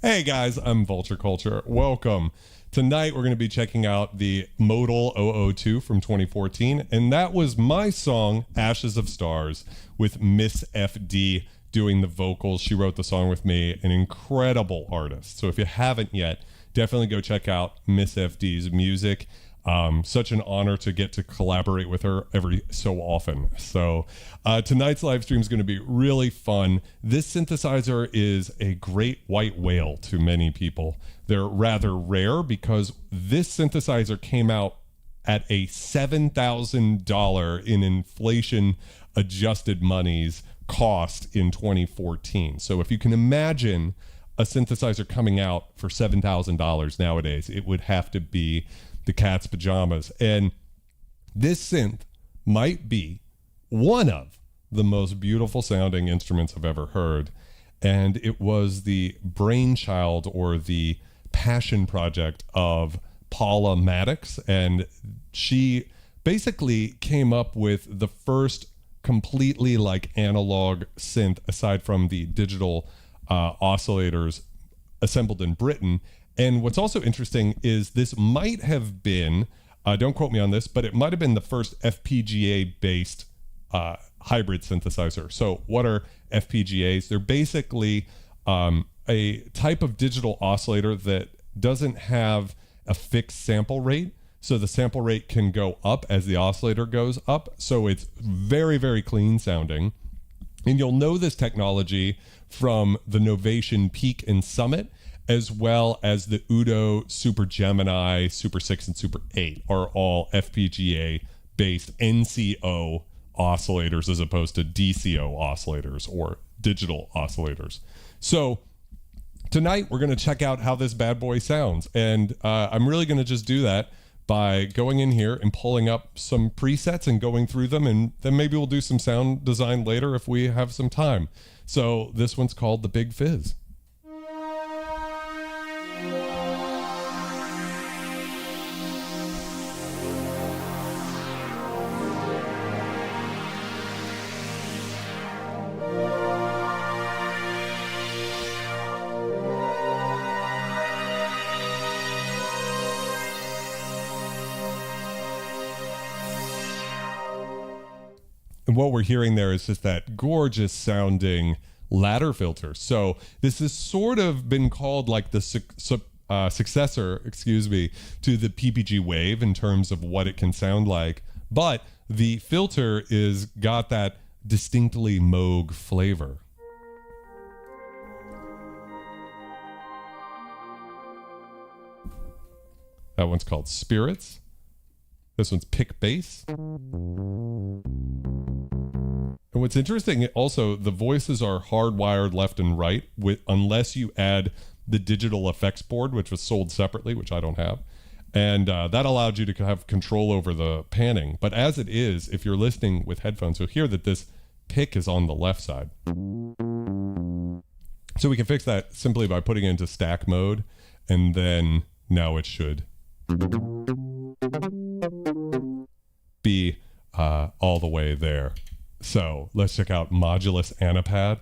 Hey guys, I'm Vulture Culture. Welcome. Tonight we're going to be checking out the Modal 002 from 2014, and that was my song, Ashes of Stars, with Miss FD doing the vocals. She wrote the song with me, an incredible artist. So if you haven't yet, definitely go check out Miss FD's music. Such an honor to get to collaborate with her every so often. So tonight's live stream is going to be really fun. This synthesizer is a great white whale to many people. They're rather rare because this synthesizer came out at a $7,000 in inflation adjusted monies cost in 2014. So if you can imagine a synthesizer coming out for $7,000 nowadays, it would have to be the cat's pajamas. And this synth might be one of the most beautiful sounding instruments I've ever heard. And it was the brainchild or the passion project of Paula Maddox. And she basically came up with the first completely like analog synth aside from the digital oscillators assembled in Britain. And what's also interesting is this might have been, don't quote me on this, but it might have been the first FPGA-based hybrid synthesizer. So what are FPGAs? They're basically a type of digital oscillator that doesn't have a fixed sample rate. So the sample rate can go up as the oscillator goes up. So it's very, very clean sounding. And you'll know this technology from the Novation Peak and Summit, as well as the Udo, Super Gemini, Super 6, and Super 8 are all FPGA-based NCO oscillators as opposed to DCO oscillators or digital oscillators. So tonight we're going to check out how this bad boy sounds. And I'm really going to just do that by going in here and pulling up some presets and going through them. And then maybe we'll do some sound design later if we have some time. So this one's called The Big Fizz. And what we're hearing there is just that gorgeous sounding ladder filter. So this has sort of been called like the successor, to the PPG Wave in terms of what it can sound like. But the filter is got that distinctly Moog flavor. That one's called Spirits. This one's Pick Bass. And what's interesting, also, the voices are hardwired left and right, unless you add the digital effects board, which was sold separately, which I don't have. And that allowed you to have control over the panning. But as it is, if you're listening with headphones, you'll hear that this pick is on the left side. So we can fix that simply by putting it into stack mode. And then now it should be all the way there. So let's check out Modulus Anapad.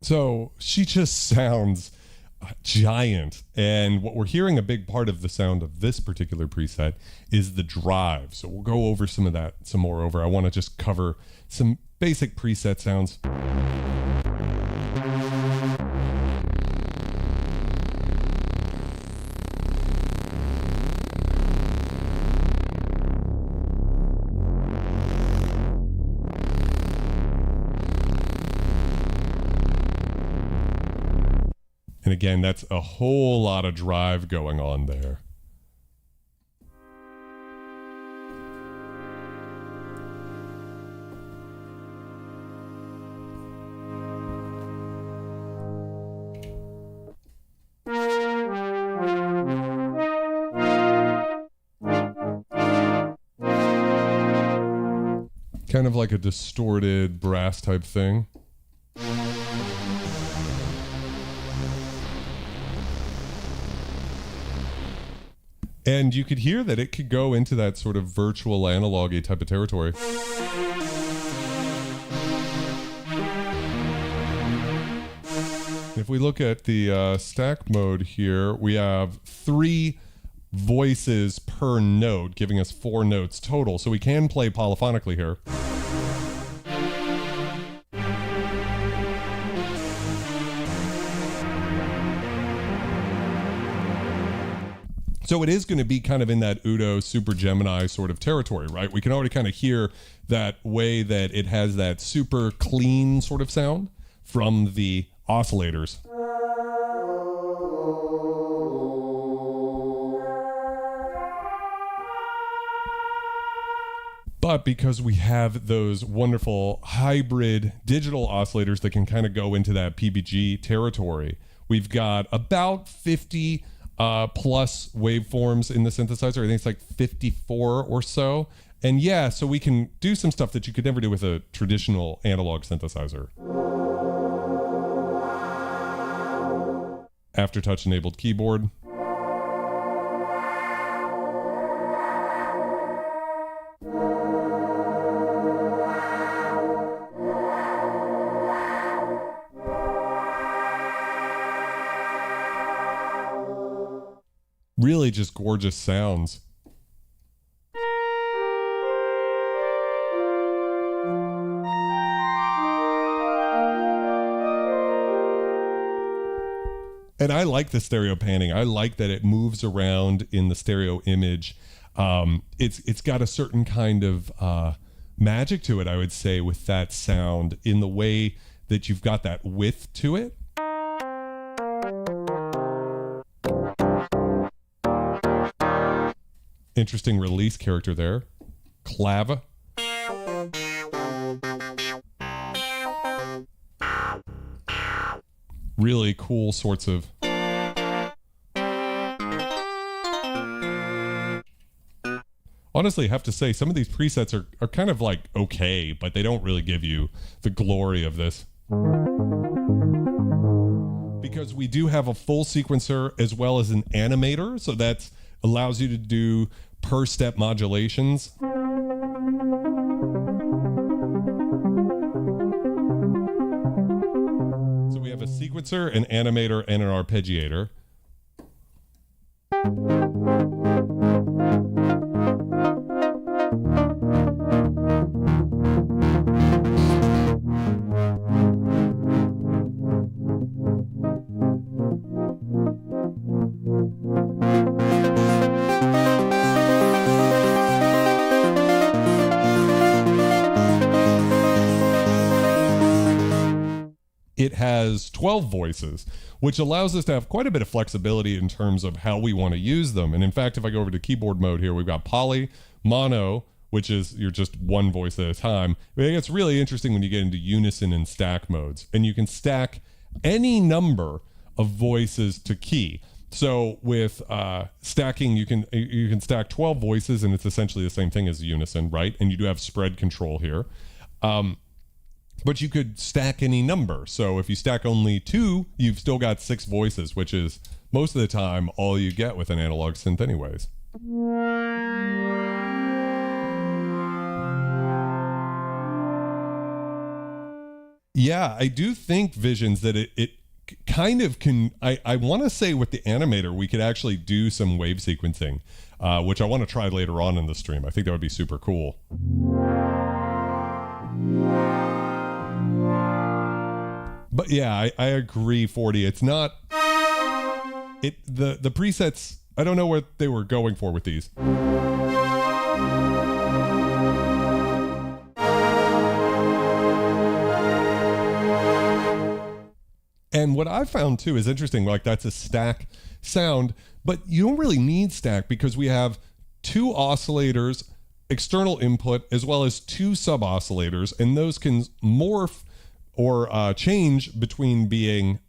So she just sounds giant. And what we're hearing, a big part of the sound of this particular preset is the drive. So we'll go over some of that some more over. I want to just cover some basic preset sounds. And again, that's a whole lot of drive going on there. Kind of like a distorted brass type thing. And you could hear that it could go into that sort of virtual analog-y type of territory. If we look at the stack mode here, we have 3 voices per note, giving us 4 notes total. So we can play polyphonically here. So it is going to be kind of in that Udo Super Gemini sort of territory, right? We can already kind of hear that way that it has that super clean sort of sound from the oscillators. But because we have those wonderful hybrid digital oscillators that can kind of go into that PBG territory, we've got about 50 plus waveforms in the synthesizer. I think it's like 54 or so. And yeah, so we can do some stuff that you could never do with a traditional analog synthesizer. Aftertouch enabled keyboard. Really just gorgeous sounds. And I like the stereo panning. I like that it moves around in the stereo image. It's got a certain kind of magic to it, I would say, with that sound in the way that you've got that width to it. Interesting release character there. Clava. Really cool sorts of... Honestly, I have to say, some of these presets are kind of like okay, but they don't really give you the glory of this. Because we do have a full sequencer as well as an animator, so that allows you to do per step modulations. So we have a sequencer, an animator, and an arpeggiator. It has 12 voices, which allows us to have quite a bit of flexibility in terms of how we want to use them. And in fact, if I go over to keyboard mode here, we've got poly, mono, which is you're just one voice at a time. I think it's really interesting when you get into unison and stack modes, and you can stack any number of voices to key. So with stacking, you can stack 12 voices, and it's essentially the same thing as unison, right? And you do have spread control here. But you could stack any number. So if you stack only 2, you've still got 6 voices, which is most of the time all you get with an analog synth anyways. Yeah, I do think Visions that it kind of can. I want to say with the animator, we could actually do some wave sequencing, which I want to try later on in the stream. I think that would be super cool. But yeah, I agree, 40. It's not the presets. I don't know what they were going for with these. And what I found too is interesting, like that's a stack sound, but you don't really need stack because we have 2 oscillators, external input, as well as 2 sub oscillators, and those can morph or change between being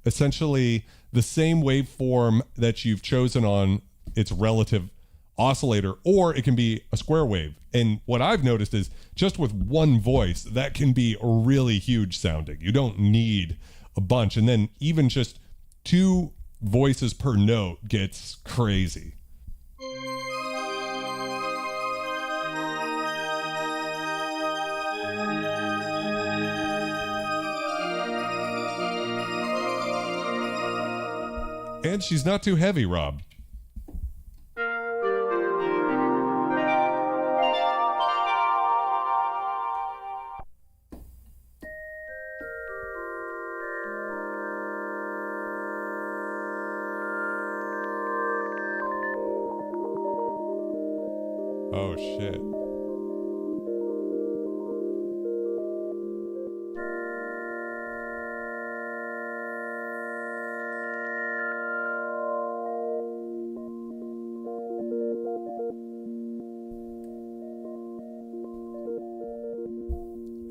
essentially the same waveform that you've chosen on its relative oscillator, or it can be a square wave. And what I've noticed is just with one voice, that can be really huge sounding. You don't need a bunch. And then even just 2 voices per note gets crazy. And she's not too heavy, Rob. Oh, shit.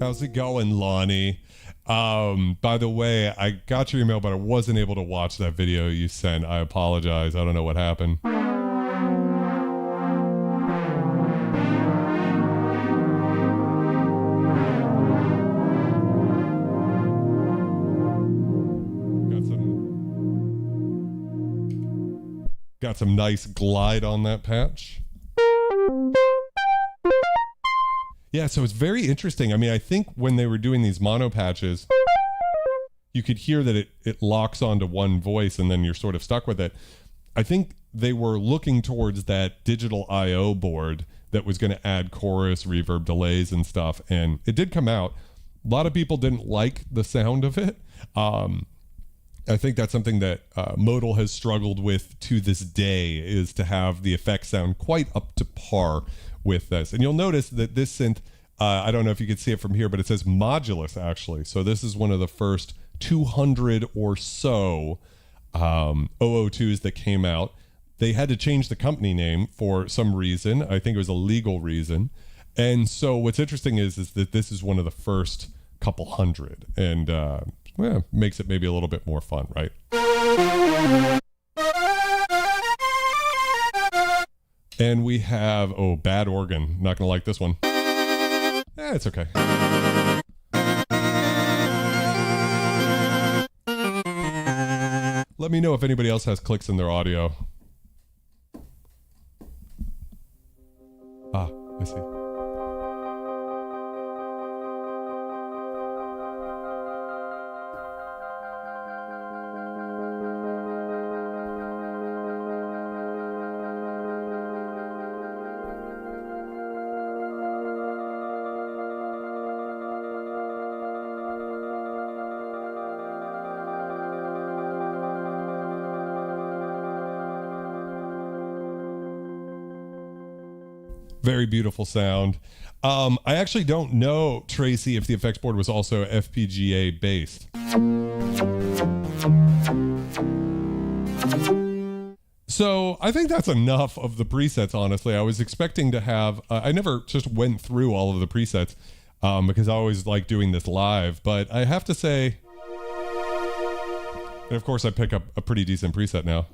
How's it going, Lonnie? By the way, I got your email, but I wasn't able to watch that video you sent. I apologize. I don't know what happened. Got some nice glide on that patch. Yeah, so it's very interesting. I mean, I think when they were doing these mono patches, you could hear that it locks onto one voice and then you're sort of stuck with it. I think they were looking towards that digital I/O board that was going to add chorus, reverb, delays, and stuff. And it did come out. A lot of people didn't like the sound of it. I think that's something that Modal has struggled with to this day, is to have the effects sound quite up to par with this. And you'll notice that this synth, I don't know if you can see it from here, but it says modulus actually. So this is one of the first 200 or so 002s that came out. They had to change the company name for some reason. I think it was a legal reason. And so what's interesting is that this is one of the first couple hundred, and makes it maybe a little bit more fun, right? And we have, bad organ. Not gonna like this one. It's okay. Let me know if anybody else has clicks in their audio. I see. Very beautiful sound. I actually don't know, Tracy, if the effects board was also FPGA based. So I think that's enough of the presets, honestly. I was expecting to have, I never just went through all of the presets because I always like doing this live, but I have to say, and of course I pick up a pretty decent preset now.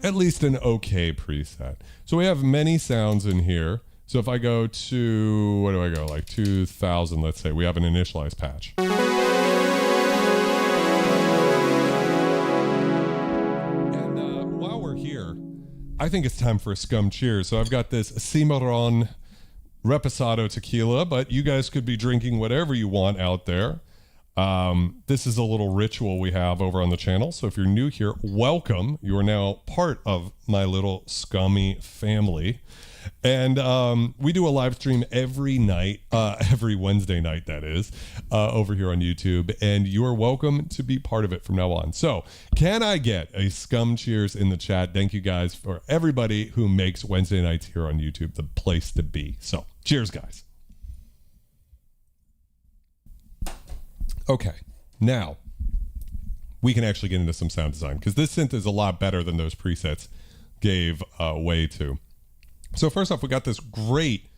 At at least an okay preset. So we have many sounds in here. So if I go to, what do I go, like 2000, let's say, we have an initialized patch. And while we're here, I think it's time for a scum cheers. So I've got this Cimarron Reposado tequila, but you guys could be drinking whatever you want out there. This is a little ritual we have over on the channel. So if you're new here, welcome. You are now part of my little scummy family. And we do a live stream every night, every Wednesday night, that is, over here on YouTube. And you are welcome to be part of it from now on. So can I get a scum cheers in the chat? Thank you guys for everybody who makes Wednesday nights here on YouTube the place to be. So cheers, guys. Okay, now we can actually get into some sound design because this synth is a lot better than those presets gave way to. So first off, we got this great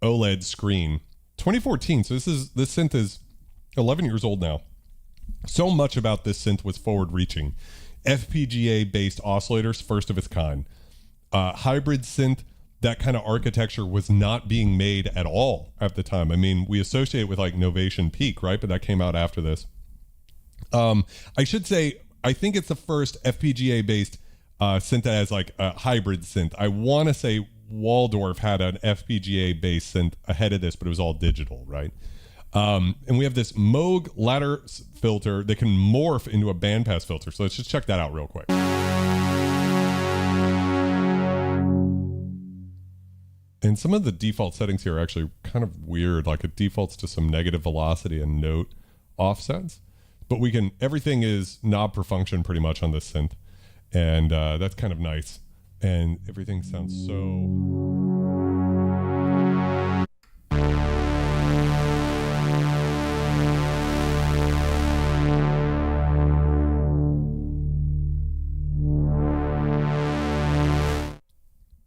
OLED screen, 2014. So this synth is 11 years old now. So much about this synth was forward-reaching. FPGA-based oscillators, first of its kind. Hybrid synth, that kind of architecture was not being made at all at the time. I mean, we associate it with like Novation Peak, right? But that came out after this. I should say, I think it's the first FPGA-based synth that has like a hybrid synth. I want to say Waldorf had an FPGA-based synth ahead of this, but it was all digital, right? And we have this Moog ladder filter that can morph into a bandpass filter. So let's just check that out real quick. And some of the default settings here are actually kind of weird. Like it defaults to some negative velocity and note offsets. But we can, everything is knob per function pretty much on this synth. And that's kind of nice. And everything sounds so...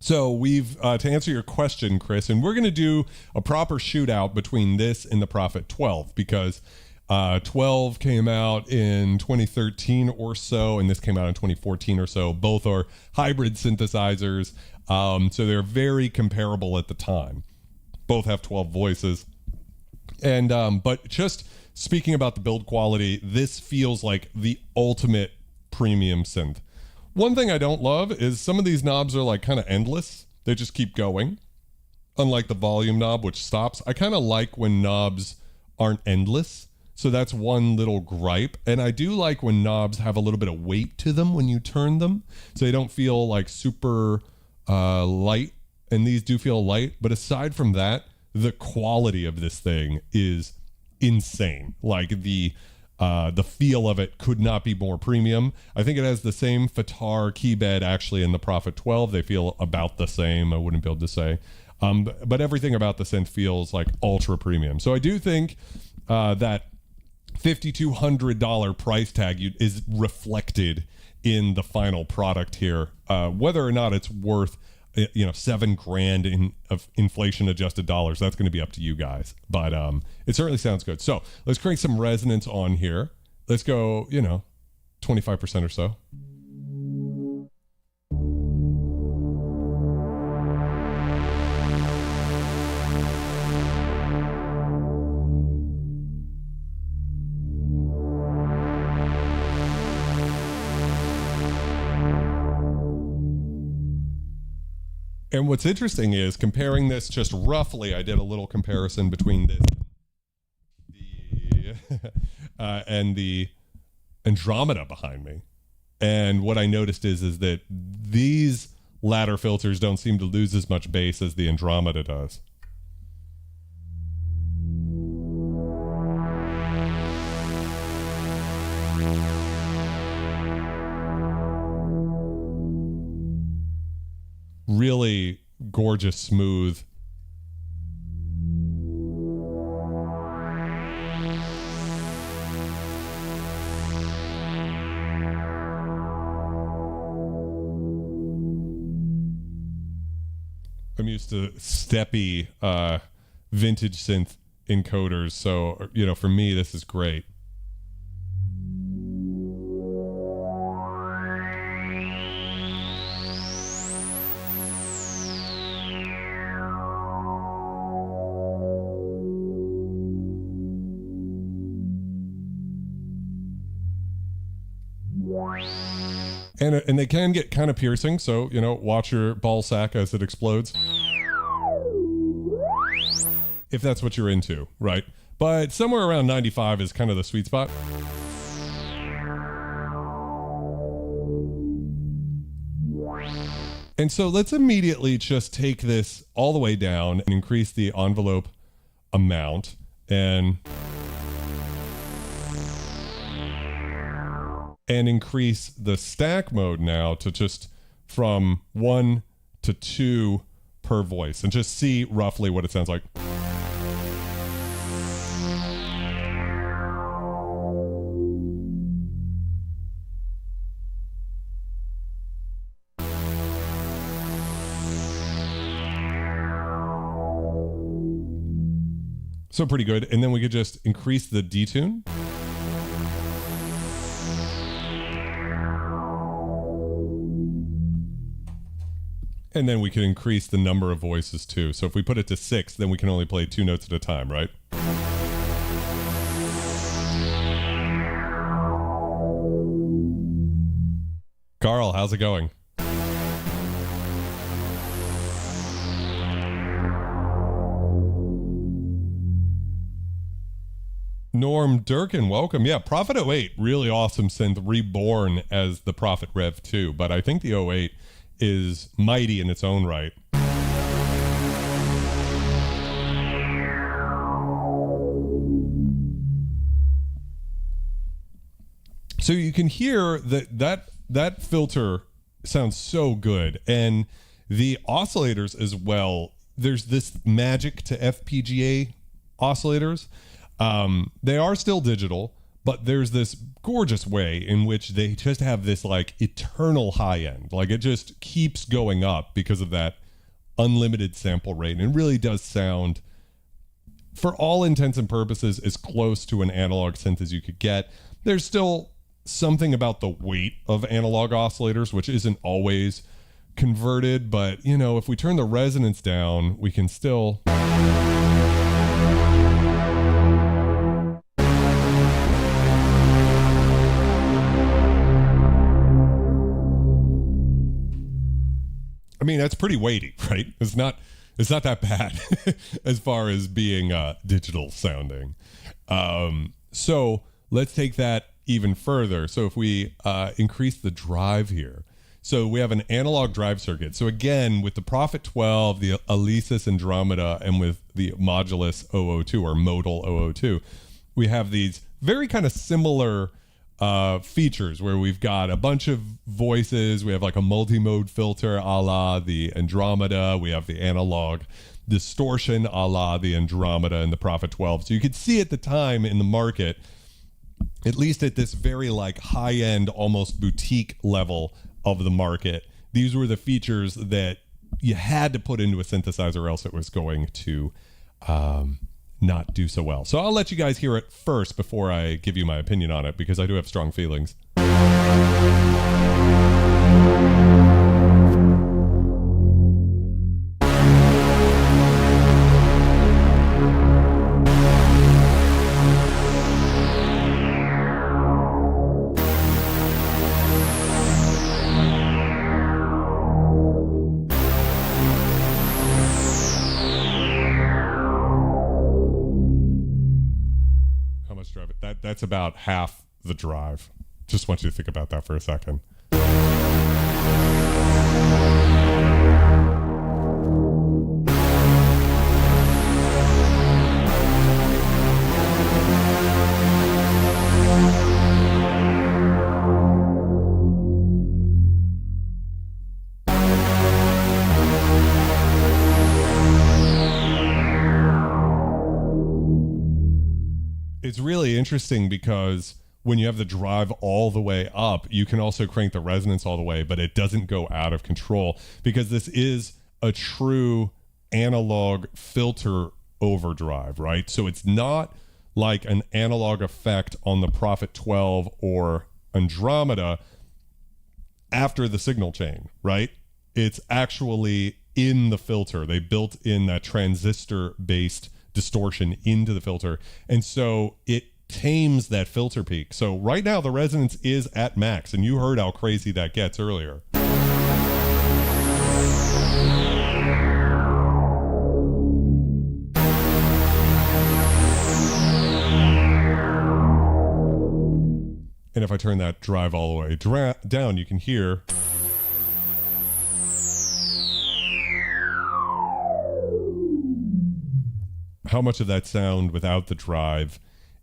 So we've, to answer your question, Chris, and we're going to do a proper shootout between this and the Prophet 12 because 12 came out in 2013 or so, and this came out in 2014 or so. Both are hybrid synthesizers, so they're very comparable at the time. Both have 12 voices. And but just speaking about the build quality, this feels like the ultimate premium synth. One thing I don't love is some of these knobs are like kind of endless. They just keep going. Unlike the volume knob, which stops. I kind of like when knobs aren't endless. So that's one little gripe. And I do like when knobs have a little bit of weight to them when you turn them. So they don't feel like super light. And these do feel light. But aside from that, the quality of this thing is insane. Like the feel of it could not be more premium. I think it has the same FATAR key bed actually in the Prophet 12. They feel about the same. I wouldn't be able to say. But everything about the synth feels like ultra premium. So I do think that $5,200 price tag is reflected in the final product here. Whether or not it's worth $7,000 of inflation adjusted dollars, that's going to be up to you guys, but it certainly sounds good. So let's crank some resonance on here. Let's go 25% or so. And what's interesting is comparing this just roughly, I did a little comparison between this and the Andromeda behind me. And what I noticed is that these ladder filters don't seem to lose as much bass as the Andromeda does. Really gorgeous, smooth. I'm used to steppy vintage synth encoders, so for me this is great. And they can get kind of piercing, so, you know, watch your ball sack as it explodes. If that's what you're into, right? But somewhere around 95 is kind of the sweet spot. And so let's immediately just take this all the way down and increase the envelope amount and increase the stack mode now to just from 1 to 2 per voice and just see roughly what it sounds like. So pretty good. And then we could just increase the detune. And then we can increase the number of voices too. So if we put it to 6, then we can only play 2 notes at a time, right? Carl, how's it going? Norm Durkin, welcome. Yeah, Prophet 08, really awesome synth, reborn as the Prophet Rev 2, but I think the 08 is mighty in its own right. So you can hear that filter sounds so good, and the oscillators as well. There's this magic to FPGA oscillators. They are still digital, but there's this gorgeous way in which they just have this like eternal high end. Like it just keeps going up because of that unlimited sample rate. And it really does sound, for all intents and purposes, as close to an analog synth as you could get. There's still something about the weight of analog oscillators, which isn't always converted, but you know, if we turn the resonance down, we can still... I mean, that's pretty weighty, right? It's not that bad as far as being digital sounding. So let's take that even further. So if we increase the drive here, so we have an analog drive circuit. So again, with the Prophet 12, the Alesis Andromeda, and with the Modulus 002 or Modal 002, we have these very kind of similar features where we've got a bunch of voices. We have like a multi-mode filter a la the Andromeda. We have the analog distortion a la the Andromeda and the Prophet 12. So you could see at the time in the market, at least at this very like high-end, almost boutique level of the market, these were the features that you had to put into a synthesizer or else it was going to not do so well. So I'll let you guys hear it first before I give you my opinion on it, because I do have strong feelings. That's about half the drive. Just want you to think about that for a second. It's really interesting because when you have the drive all the way up, you can also crank the resonance all the way, but it doesn't go out of control because this is a true analog filter overdrive, right? So it's not like an analog effect on the Prophet 12 or Andromeda after the signal chain, right? It's actually in the filter. They built in that transistor-based distortion into the filter, and so it tames that filter peak. So right now the resonance is at max, and you heard how crazy that gets earlier. And if I turn that drive all the way down, you can hear how much of that sound without the drive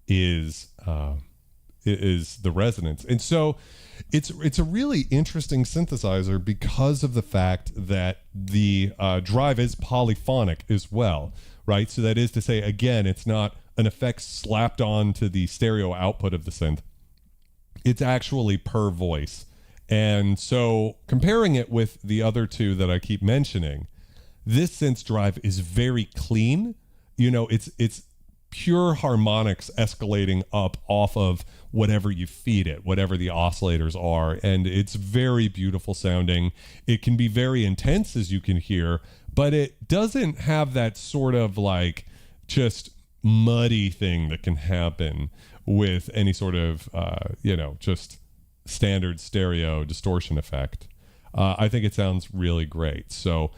is the resonance. And so it's a really interesting synthesizer because of the fact that the drive is polyphonic as well, right? So that is to say, again, it's not an effect slapped on to the stereo output of the synth. It's actually per voice. And so comparing it with the other two that I keep mentioning, this synth drive is very clean. You know, it's pure harmonics escalating up off of whatever you feed it, whatever the oscillators are. And it's very beautiful sounding. It can be very intense, as you can hear, but it doesn't have that sort of like just muddy thing that can happen with any sort of, just standard stereo distortion effect. I think it sounds really great. So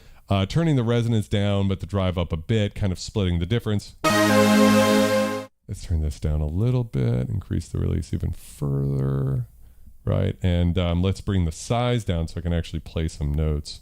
turning the resonance down, but the drive up a bit, kind of splitting the difference. Let's turn this down a little bit, increase the release even further, right? And let's bring the size down so I can actually play some notes.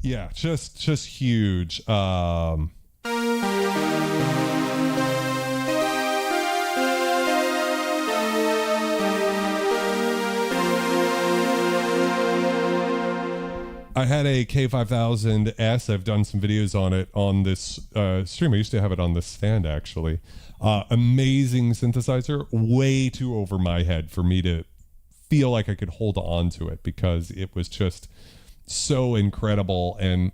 Yeah, just huge. I had a K5000S. I've done some videos on it on this stream. I used to have it on this stand, actually. Amazing synthesizer, way too over my head for me to feel like I could hold on to it because it was just so incredible. And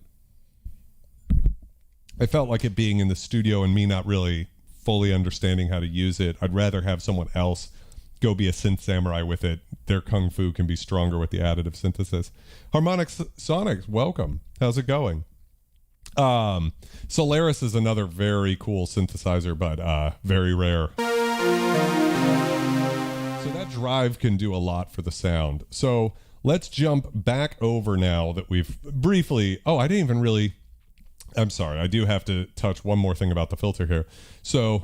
I felt like it being in the studio and me not really fully understanding how to use it. I'd rather have someone else go be a synth samurai with it. Their kung fu can be stronger with the additive synthesis. Harmonics Sonics, welcome. How's it going? Solaris is another very cool synthesizer, but very rare. So that drive can do a lot for the sound. So let's jump back over now that we've briefly... Oh, I didn't even really... I'm sorry. I do have to touch one more thing about the filter here. So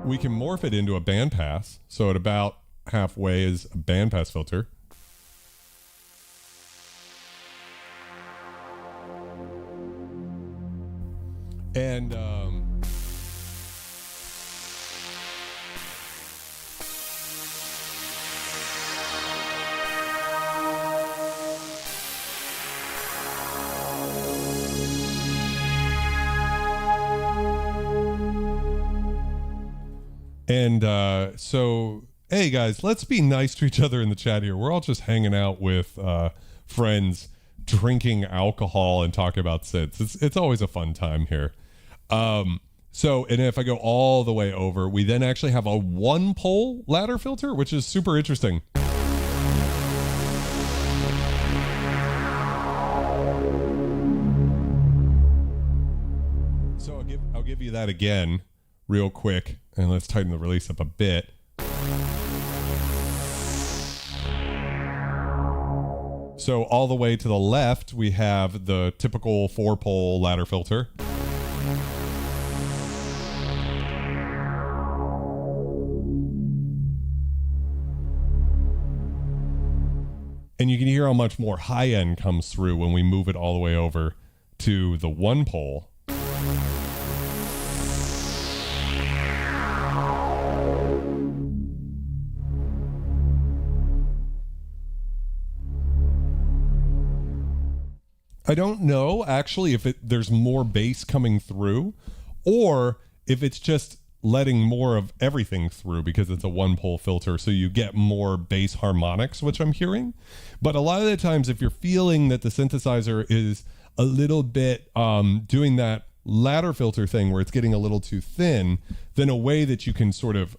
we can morph it into a bandpass. So at about halfway is a bandpass filter. And so, hey guys, let's be nice to each other in the chat here. We're all just hanging out with friends, drinking alcohol and talking about synths. It's always a fun time here. So, and if I go all the way over, we then actually have a one pole ladder filter, which is super interesting. So I'll give you that again real quick, and let's tighten the release up a bit. So all the way to the left, we have the typical 4-pole ladder filter. And you can hear how much more high end comes through when we move it all the way over to the 1-pole. I don't know actually if there's more bass coming through or if it's just letting more of everything through because it's a one pole filter, so you get more bass harmonics, which I'm hearing. But a lot of the times if you're feeling that the synthesizer is a little bit doing that ladder filter thing where it's getting a little too thin, then a way that you can sort of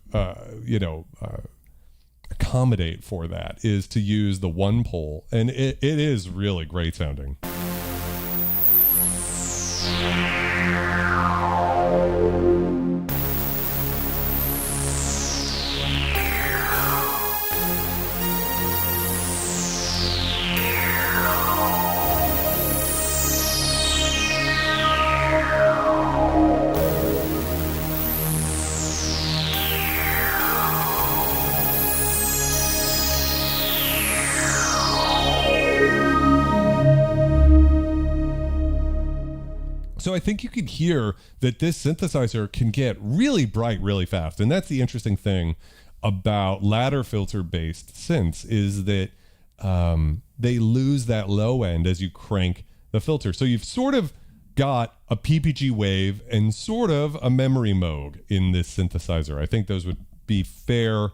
accommodate for that is to use the one pole, and it is really great sounding. So I think you can hear that this synthesizer can get really bright really fast. And that's the interesting thing about ladder filter based synths is that they lose that low end as you crank the filter. So you've sort of got a PPG wave and sort of a memory Moog in this synthesizer. I think those would be fair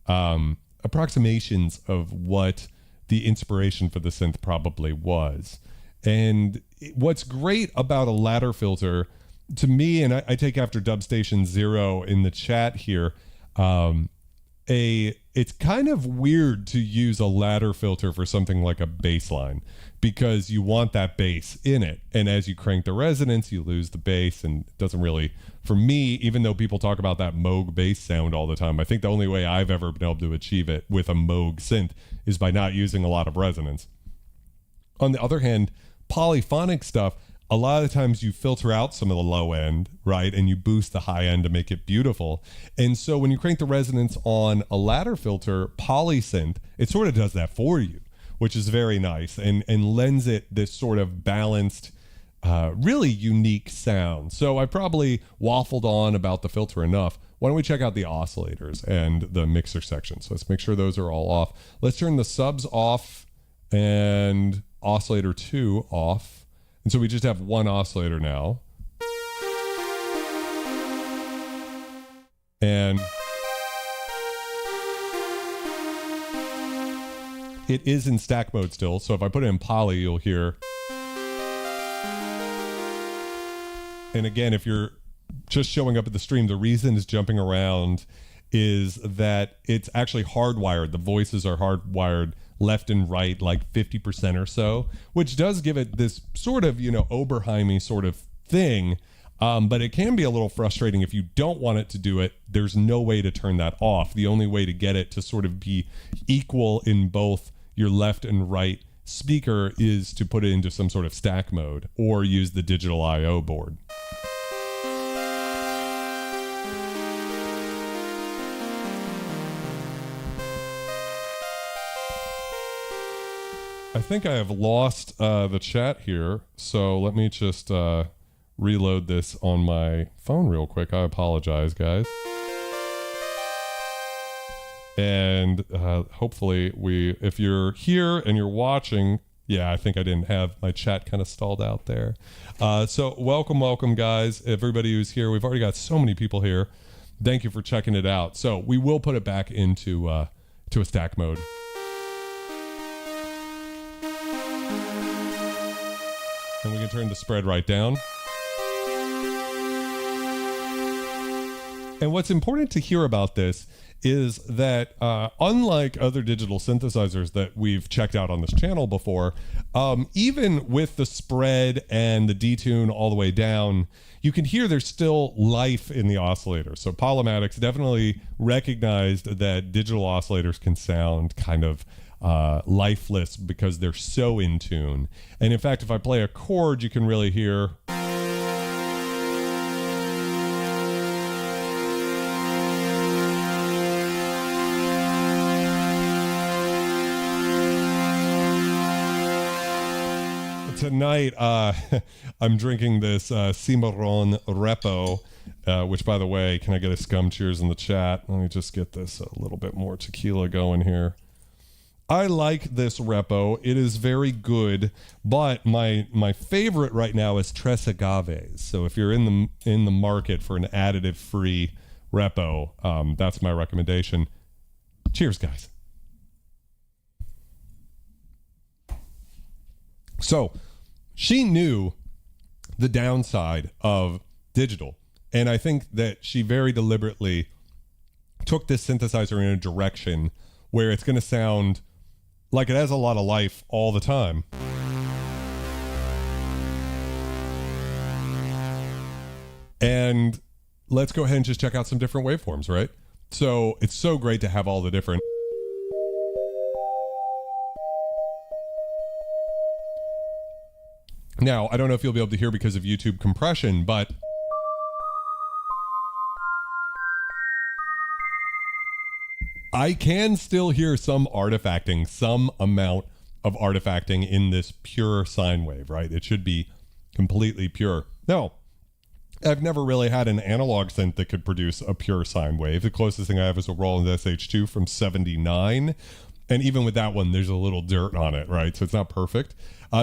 approximations of what the inspiration for the synth probably was. And what's great about a ladder filter to me, and I take after Dubstation Zero in the chat here, it's kind of weird to use a ladder filter for something like a bass line because you want that bass in it. And as you crank the resonance, you lose the bass, and it doesn't really, for me, even though people talk about that Moog bass sound all the time, I think the only way I've ever been able to achieve it with a Moog synth is by not using a lot of resonance. On the other hand, polyphonic stuff, a lot of the times you filter out some of the low end, right? And you boost the high end to make it beautiful. And so when you crank the resonance on a ladder filter, polysynth, it sort of does that for you, which is very nice and lends it this sort of balanced, really unique sound. So I probably waffled on about the filter enough. Why don't we check out the oscillators and the mixer section? So let's make sure those are all off. Let's turn the subs off and oscillator 2 off. And so we just have one oscillator now. And it is in stack mode still. So if I put it in poly, you'll hear. And again, if you're just showing up at the stream, the reason it's jumping around is that it's actually hardwired. The voices are hardwired left and right, like 50% or so, which does give it this sort of, Oberheimy sort of thing. But it can be a little frustrating if you don't want it to do it. There's no way to turn that off. The only way to get it to sort of be equal in both your left and right speaker is to put it into some sort of stack mode or use the digital I/O board. I think I have lost the chat here, so let me just reload this on my phone real quick. I apologize, guys. And hopefully if you're here and you're watching, yeah, I think I didn't have my chat kind of stalled out there. So welcome, guys. Everybody who's here, we've already got so many people here. Thank you for checking it out. So we will put it back into to a stack mode. And we can turn the spread right down. And what's important to hear about this is that unlike other digital synthesizers that we've checked out on this channel before, even with the spread and the detune all the way down, you can hear there's still life in the oscillator. So Polymatics definitely recognized that digital oscillators can sound kind of lifeless because they're so in tune. And in fact, if I play a chord, you can really hear. Tonight, I'm drinking this Cimarron Repo, which, by the way, can I get a scum cheers in the chat? Let me just get this a little bit more tequila going here. I like this repo. It is very good, but my favorite right now is Tres Agaves. So if you're in the market for an additive free repo, that's my recommendation. Cheers, guys. So she knew the downside of digital, and I think that she very deliberately took this synthesizer in a direction where it's going to sound like it has a lot of life all the time. And let's go ahead and just check out some different waveforms, right? So it's so great to have all the different. Now, I don't know if you'll be able to hear because of YouTube compression, but I can still hear some artifacting, some amount of artifacting in this pure sine wave, right? It should be completely pure. Now, I've never really had an analog synth that could produce a pure sine wave. The closest thing I have is a Roland SH2 from 79. And even with that one, there's a little dirt on it, right? So it's not perfect.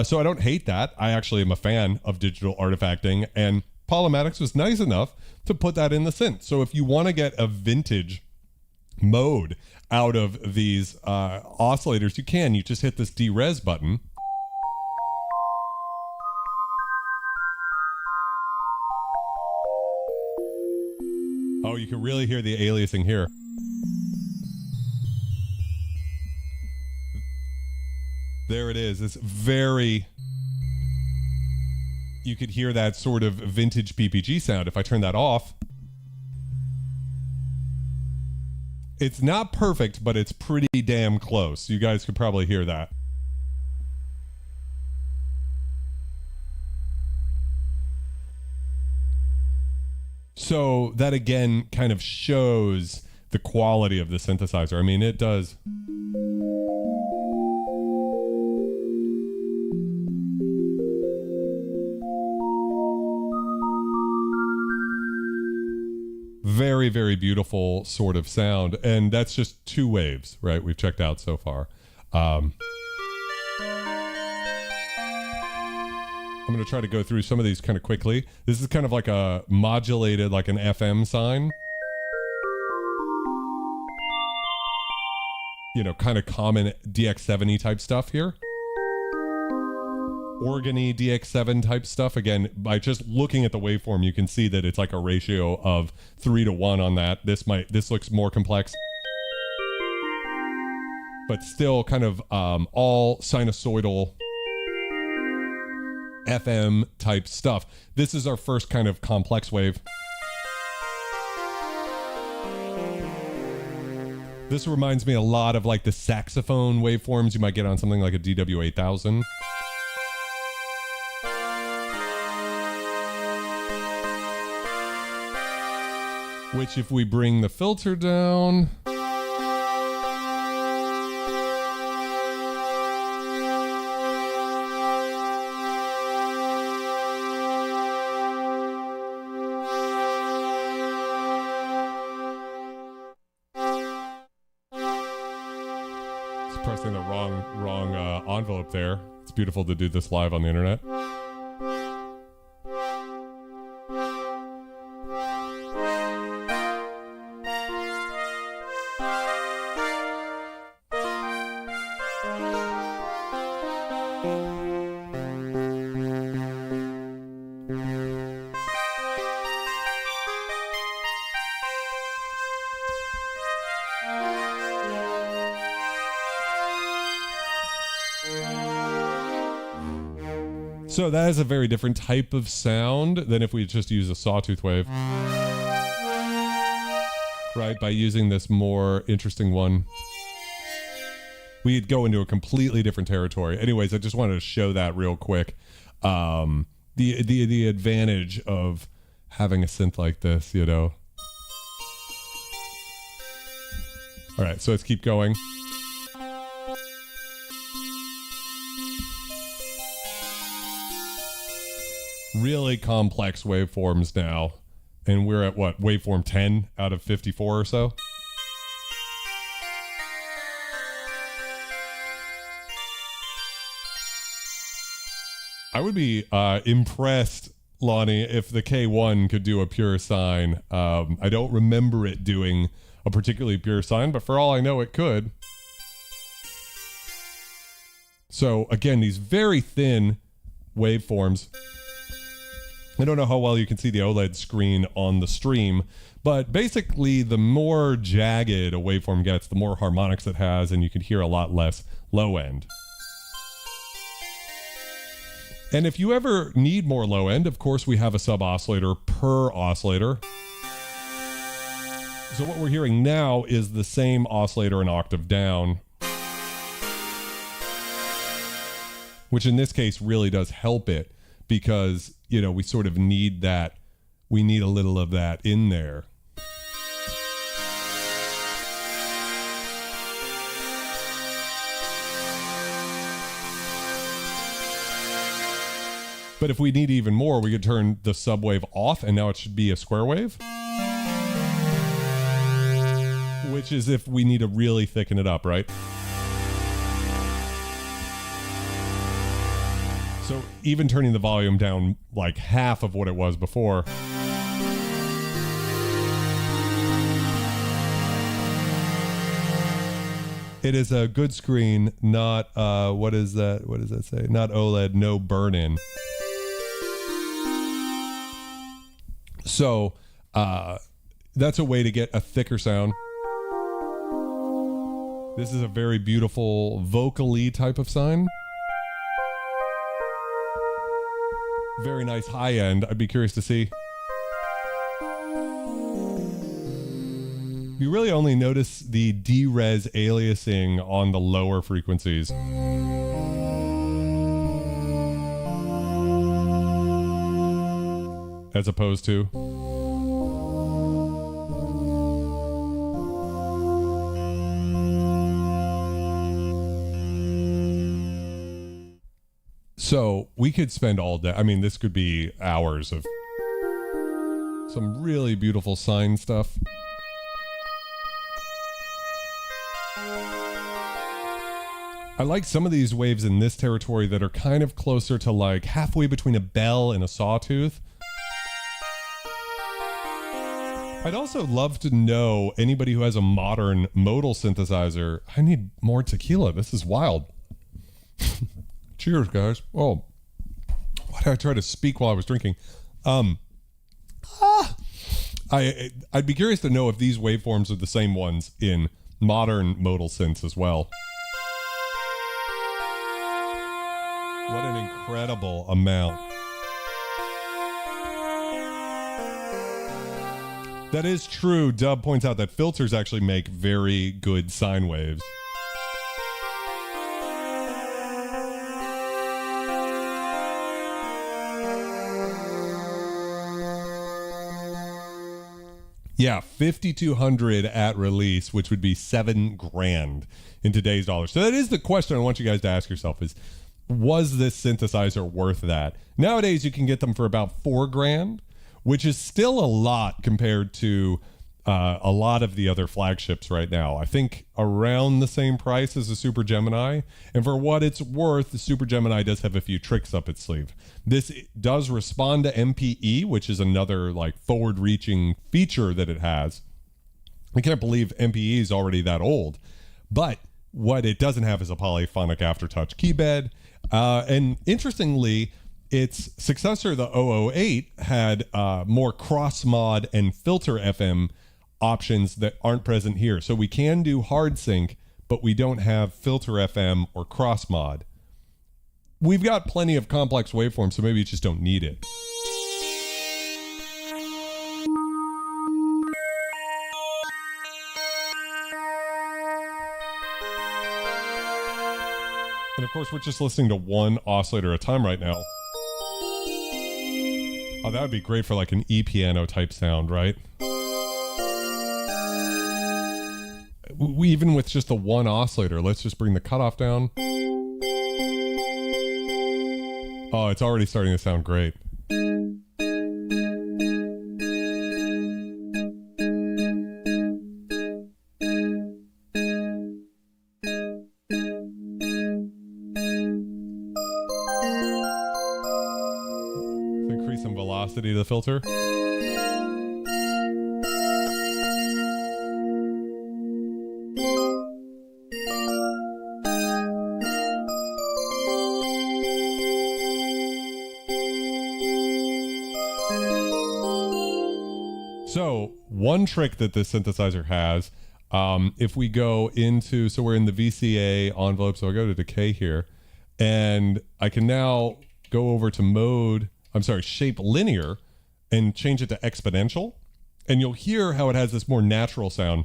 So I don't hate that. I actually am a fan of digital artifacting, and Polymatics was nice enough to put that in the synth. So if you want to get a vintage mode out of these oscillators, you can. You just hit this derez button. Oh, you can really hear the aliasing here. There it is. It's very... You could hear that sort of vintage PPG sound. If I turn that off, it's not perfect, but it's pretty damn close. You guys could probably hear that. So that again kind of shows the quality of the synthesizer. I mean, it does. Very, very beautiful sort of sound. And that's just 2 waves, right? We've checked out so far. I'm going to try to go through some of these kind of quickly. This is kind of like a modulated, like an FM sine. You know, kind of common DX7-y type stuff here. Organy DX7 type stuff. Again, by just looking at the waveform, you can see that it's like a ratio of 3:1 on that. This looks more complex, but still kind of all sinusoidal FM type stuff. This is our first kind of complex wave. This reminds me a lot of like the saxophone waveforms you might get on something like a DW8000. Which if we bring the filter down, pressing the wrong envelope there. It's beautiful to do this live on the internet. So that is a very different type of sound than if we just use a sawtooth wave. Right, by using this more interesting one, we'd go into a completely different territory. Anyways, I just wanted to show that real quick. The advantage of having a synth like this, you know. All right, so let's keep going. Really complex waveforms now, and we're at what, waveform 10 out of 54 or so. I would be impressed, Lonnie, if the K1 could do a pure sine. I don't remember it doing a particularly pure sine, but for all I know, it could. So again, these very thin waveforms. I don't know how well you can see the OLED screen on the stream, but basically the more jagged a waveform gets, the more harmonics it has, and you can hear a lot less low end. And if you ever need more low end, of course, we have a sub oscillator per oscillator. So what we're hearing now is the same oscillator an octave down, which in this case really does help it because, you know, we sort of need that. We need a little of that in there. But if we need even more, we could turn the subwave off and now it should be a square wave. Which is if we need to really thicken it up, right? So even turning the volume down like half of what it was before. It is a good screen, not, what is that? What does that say? Not OLED, no burn-in. So that's a way to get a thicker sound. This is a very beautiful vocally type of sine. Very nice high end. I'd be curious to see. You really only notice the D-res aliasing on the lower frequencies. As opposed to so we could spend all day. I mean, this could be hours of some really beautiful sine stuff. I like some of these waves in this territory that are kind of closer to like halfway between a bell and a sawtooth. I'd also love to know anybody who has a modern modal synthesizer. I need more tequila. This is wild. Cheers, guys. Oh, why did I try to speak while I was drinking? I'd be curious to know if these waveforms are the same ones in modern modal synths as well. What an incredible amount. That is true. Dub points out that filters actually make very good sine waves. Yeah, 5,200 at release, which would be $7,000 in today's dollars. So that is the question I want you guys to ask yourself is, was this synthesizer worth that? Nowadays, you can get them for about $4,000, which is still a lot compared to a lot of the other flagships right now. I think around the same price as the Super Gemini. And for what it's worth, the Super Gemini does have a few tricks up its sleeve. This does respond to MPE, which is another like forward-reaching feature that it has. I can't believe MPE is already that old. But what it doesn't have is a polyphonic aftertouch keybed. And interestingly, its successor, the 008, had more cross-mod and filter FM options that aren't present here. So we can do hard sync, but we don't have filter FM or cross-mod. We've got plenty of complex waveforms, so maybe you just don't need it. And of course, we're just listening to one oscillator at a time right now. Oh, that would be great for like an E-piano type sound, right? Even with just the one oscillator, let's just bring the cutoff down. Oh, it's already starting to sound great. velocity to the filter. So one trick that this synthesizer has, if we go into, so we're in the VCA envelope, so I'll go to decay here, and I can now go over to shape linear, and change it to exponential, and you'll hear how it has this more natural sound.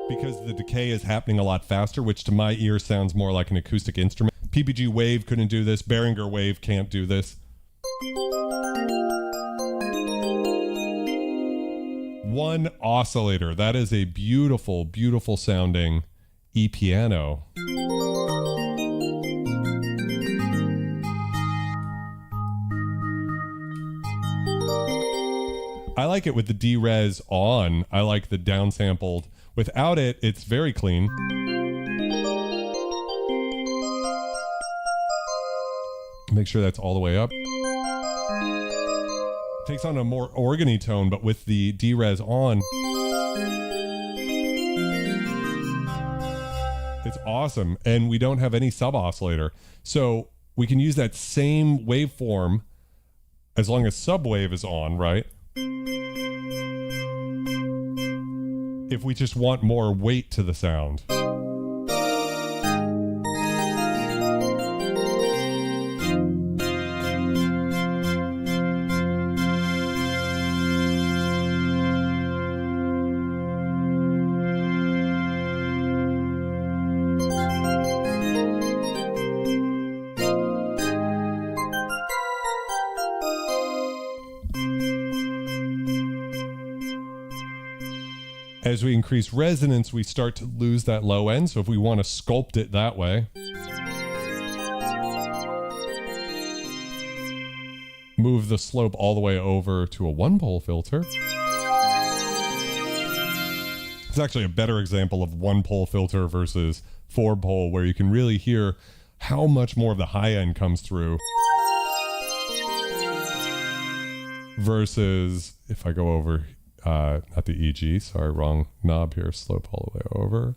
Because the decay is happening a lot faster, which to my ear sounds more like an acoustic instrument. PPG Wave couldn't do this, Behringer Wave can't do this. One oscillator. That is a beautiful, beautiful sounding E-piano. I like it with the D-Res on. I like the downsampled. Without it, it's very clean. Make sure that's all the way up. Takes on a more organy tone, but with the D-Res on, it's awesome. And we don't have any sub-oscillator. So we can use that same waveform as long as subwave is on, right? If we just want more weight to the sound. As we increase resonance, we start to lose that low end. So if we want to sculpt it that way, move the slope all the way over to a one-pole filter. It's actually a better example of one-pole filter versus four-pole, where you can really hear how much more of the high end comes through. Versus if I go over, not the EG, sorry, wrong knob here, slope all the way over.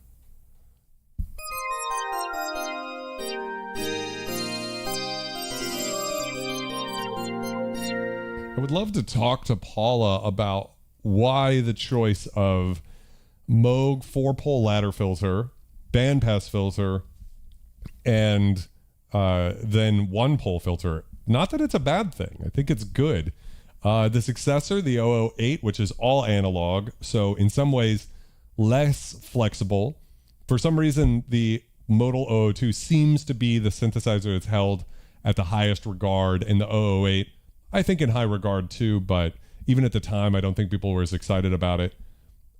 I would love to talk to Paula about why the choice of Moog 4-pole ladder filter, bandpass filter, and then 1-pole filter. Not that it's a bad thing. I think it's good. The successor, the 008, which is all analog, so in some ways less flexible. For some reason, the Modal 002 seems to be the synthesizer that's held at the highest regard, and the 008, I think in high regard too, but even at the time, I don't think people were as excited about it.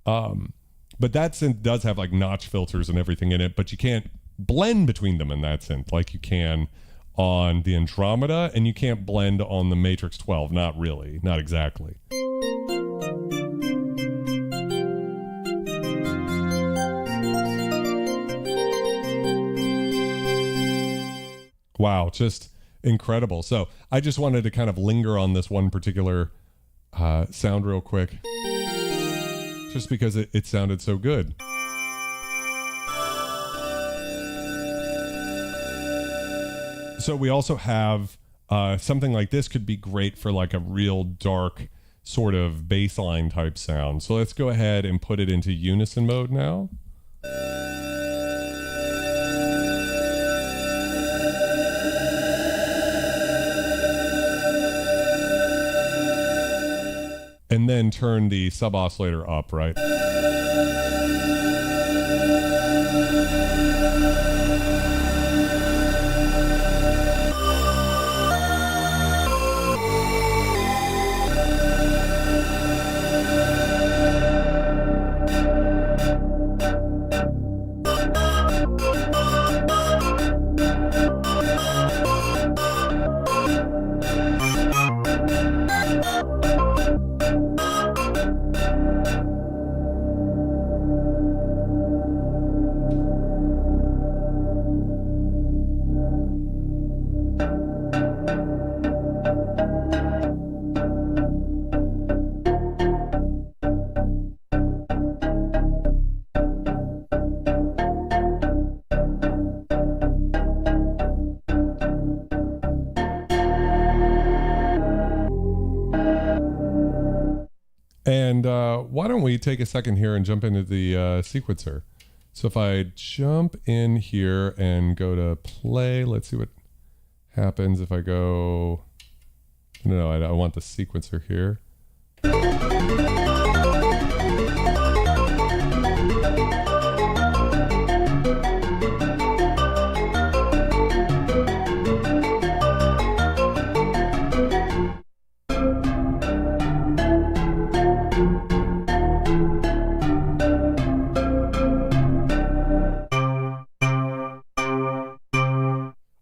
But that synth does have like notch filters and everything in it, but you can't blend between them in that synth like you can on the Andromeda, and you can't blend on the Matrix 12. Not really, not exactly. Wow, just incredible. So I just wanted to kind of linger on this one particular sound real quick, just because it sounded so good. So we also have something like this could be great for like a real dark sort of bass line type sound. So let's go ahead and put it into unison mode now. And then turn the sub oscillator up, right? why don't we take a second here and jump into the sequencer? So if I jump in here and go to play, let's see what happens if I go... No, I want the sequencer here.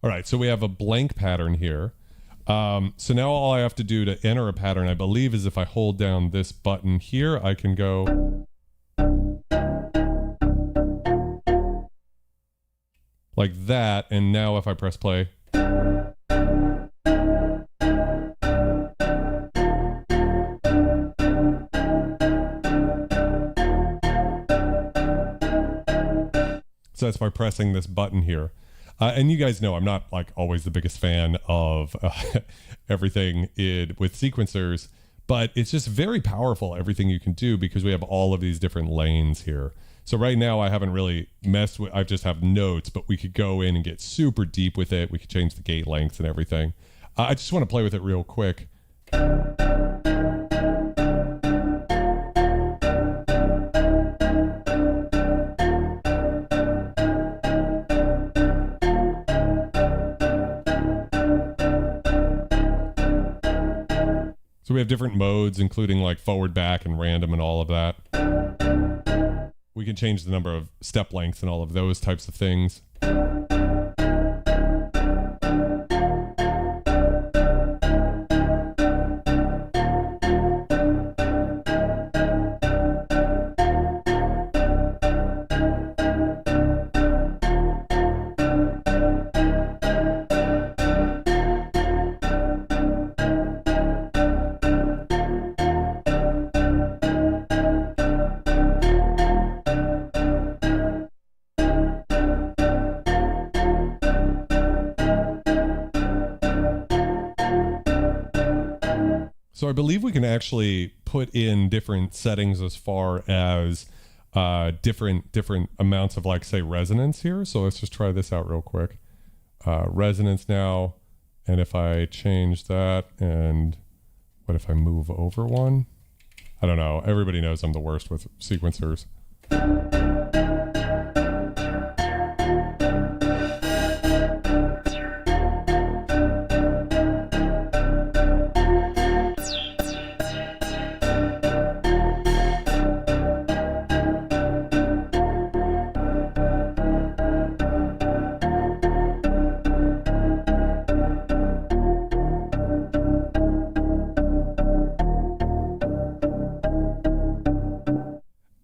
All right, so we have a blank pattern here. So now all I have to do to enter a pattern, I believe, is if I hold down this button here, I can go like that. And now if I press play, so that's by pressing this button here. And you guys know I'm not like always the biggest fan of everything with sequencers, but it's just very powerful, everything you can do, because we have all of these different lanes here. So right now I haven't really messed with, I just have notes, but we could go in and get super deep with it. We could change the gate length and everything. I just want to play with it real quick. So we have different modes, including like forward, back, and random and all of that. We can change the number of step lengths and all of those types of things. So I believe we can actually put in different settings as far as different amounts of, like, say, resonance here. So let's just try this out real quick. Resonance now, and if I change that, and what if I move over one? I don't know. Everybody knows I'm the worst with sequencers.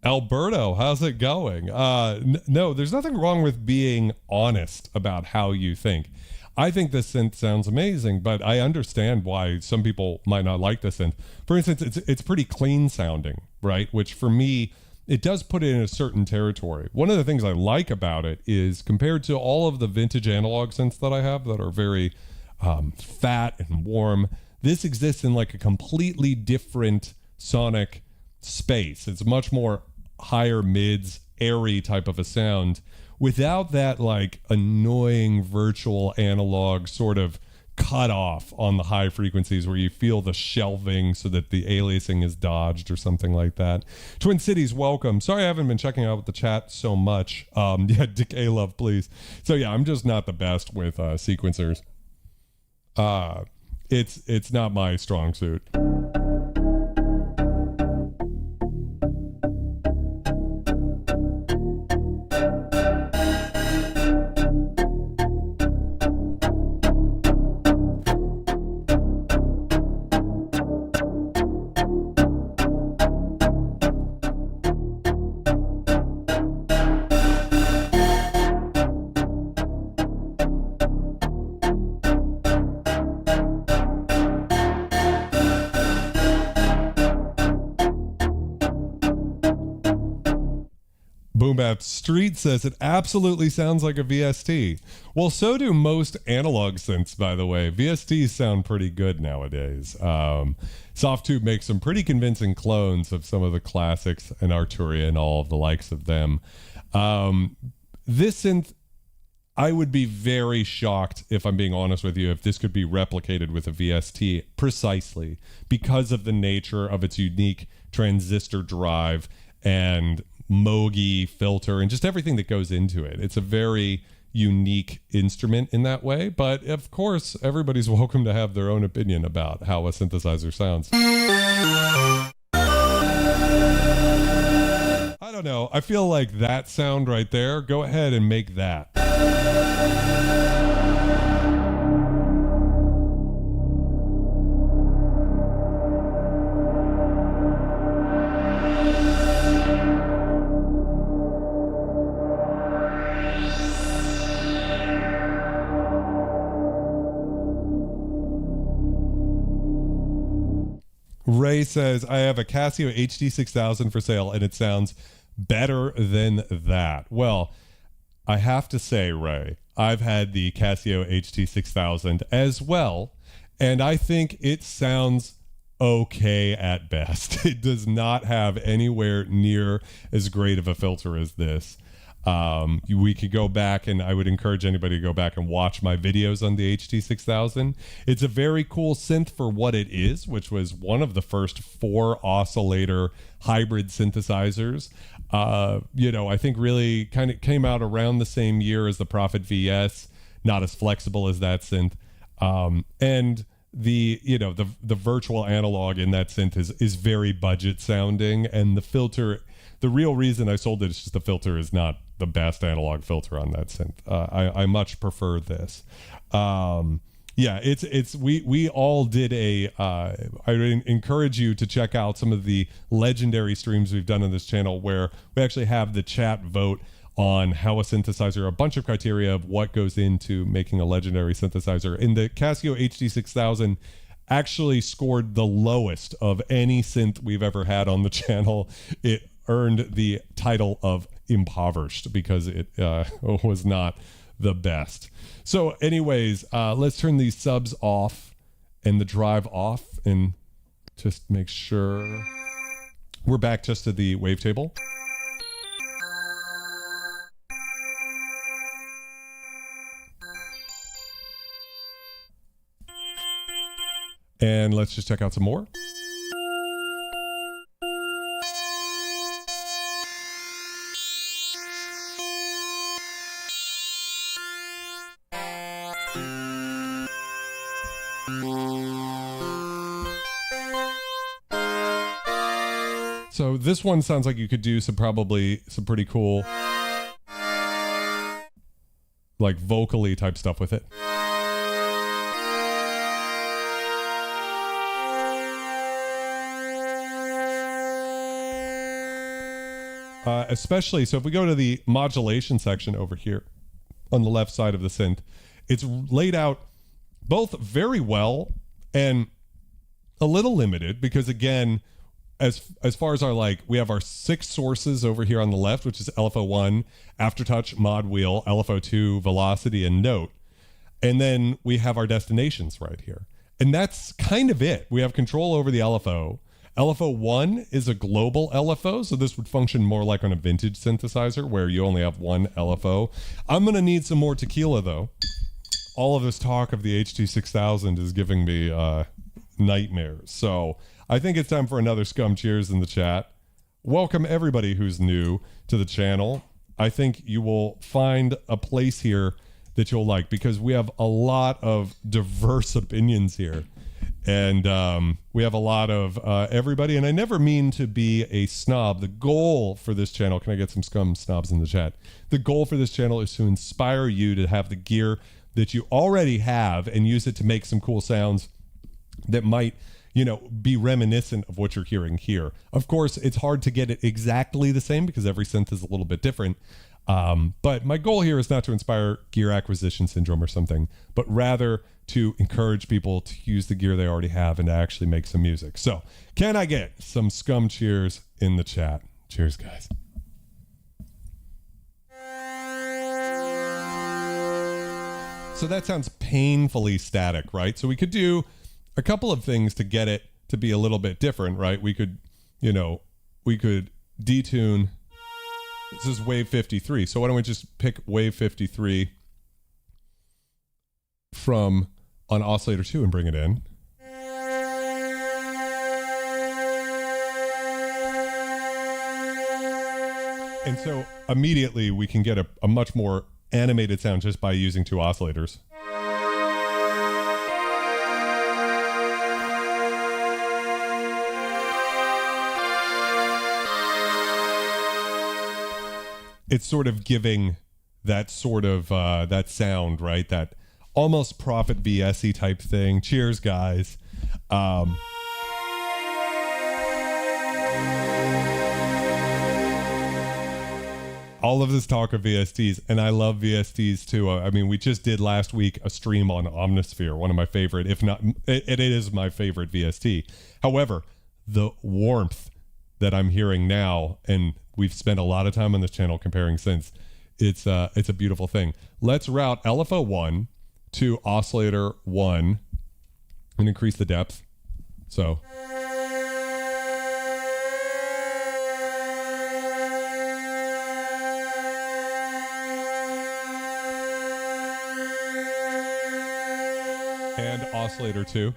Alberto, how's it going? No, there's nothing wrong with being honest about how you think. I think this synth sounds amazing, but I understand why some people might not like the synth. For instance, it's pretty clean sounding, right? Which for me, it does put it in a certain territory. One of the things I like about it is, compared to all of the vintage analog synths that I have that are very fat and warm, this exists in like a completely different sonic space. It's much more higher mids, airy type of a sound, without that like annoying virtual analog sort of cut off on the high frequencies where you feel the shelving so that the aliasing is dodged or something like that. Twin Cities, welcome. Sorry I haven't been checking out the chat so much. Yeah, Dick A love, please. So yeah, I'm just not the best with sequencers. It's not my strong suit. Boom Bap Street says it absolutely sounds like a VST. Well, so do most analog synths, by the way. VSTs sound pretty good nowadays. Softtube makes some pretty convincing clones of some of the classics and Arturia and all of the likes of them. This synth, I would be very shocked, if I'm being honest with you, if this could be replicated with a VST precisely because of the nature of its unique transistor drive and Mogi filter and just everything that goes into it. It's a very unique instrument in that way, but of course everybody's welcome to have their own opinion about how a synthesizer sounds. I don't know, I feel like that sound right there, go ahead and make that. Ray says, I have a Casio HD6000 for sale and it sounds better than that. Well, I have to say, Ray, I've had the Casio HD6000 as well, and I think it sounds okay at best. It does not have anywhere near as great of a filter as this. We could go back, and I would encourage anybody to go back and watch my videos on the HD6000. It's a very cool synth for what it is, which was one of the first 4 oscillator hybrid synthesizers. I think really kind of came out around the same year as the Prophet VS, not as flexible as that synth. And the virtual analog in that synth is very budget sounding, and the filter, the real reason I sold it is just the filter is not the best analog filter on that synth. I much prefer this. We all did I would encourage you to check out some of the legendary streams we've done on this channel where we actually have the chat vote on how a synthesizer, a bunch of criteria of what goes into making a legendary synthesizer. And the Casio HD6000 actually scored the lowest of any synth we've ever had on the channel. It earned the title of impoverished because it was not the best. So anyways, let's turn these subs off and the drive off and just make sure we're back just to the wavetable. And let's just check out some more. So this one sounds like you could do some pretty cool, like vocally type stuff with it. Especially, so if we go to the modulation section over here on the left side of the synth, it's laid out both very well and a little limited because again, as far as our we have our 6 sources over here on the left, which is LFO1, Aftertouch, Mod Wheel, LFO2, Velocity, and Note. And then we have our destinations right here. And that's kind of it. We have control over the LFO. LFO1 is a global LFO, so this would function more like on a vintage synthesizer where you only have one LFO. I'm going to need some more tequila, though. All of this talk of the HT6000 is giving me nightmares. So I think it's time for another Scum Cheers in the chat. Welcome everybody who's new to the channel. I think you will find a place here that you'll like because we have a lot of diverse opinions here. And we have a lot of everybody, and I never mean to be a snob. The goal for this channel, can I get some scum snobs in the chat? The goal for this channel is to inspire you to have the gear that you already have and use it to make some cool sounds that might, be reminiscent of what you're hearing here. Of course, it's hard to get it exactly the same because every synth is a little bit different. But my goal here is not to inspire gear acquisition syndrome or something, but rather to encourage people to use the gear they already have and to actually make some music. So can I get some scum cheers in the chat? Cheers, guys. So that sounds painfully static, right? So we could do a couple of things to get it to be a little bit different, right? We could, we could detune. This is wave 53. So why don't we just pick wave 53 from on oscillator 2 and bring it in. And so immediately we can get a much more animated sound just by using 2 oscillators. It's sort of giving that sort of that sound, right? That almost Prophet VS-y type thing. Cheers, guys. All of this talk of VSTs, and I love VSTs too. I mean, we just did last week a stream on Omnisphere, one of my favorite, if not, it is my favorite VST. However, the warmth that I'm hearing now, and we've spent a lot of time on this channel comparing synths, it's a beautiful thing. Let's route LFO 1 to oscillator 1 and increase the depth. So. And oscillator 2.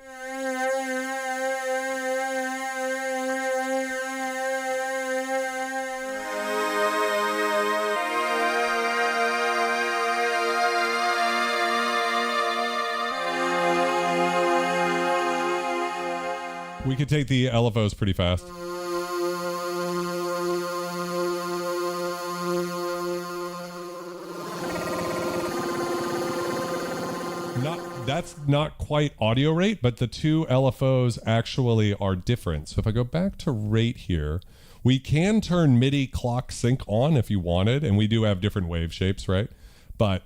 We could take the LFOs pretty fast. That's not quite audio rate, but the 2 LFOs actually are different. So if I go back to rate here, we can turn MIDI clock sync on if you wanted, and we do have different wave shapes, right? But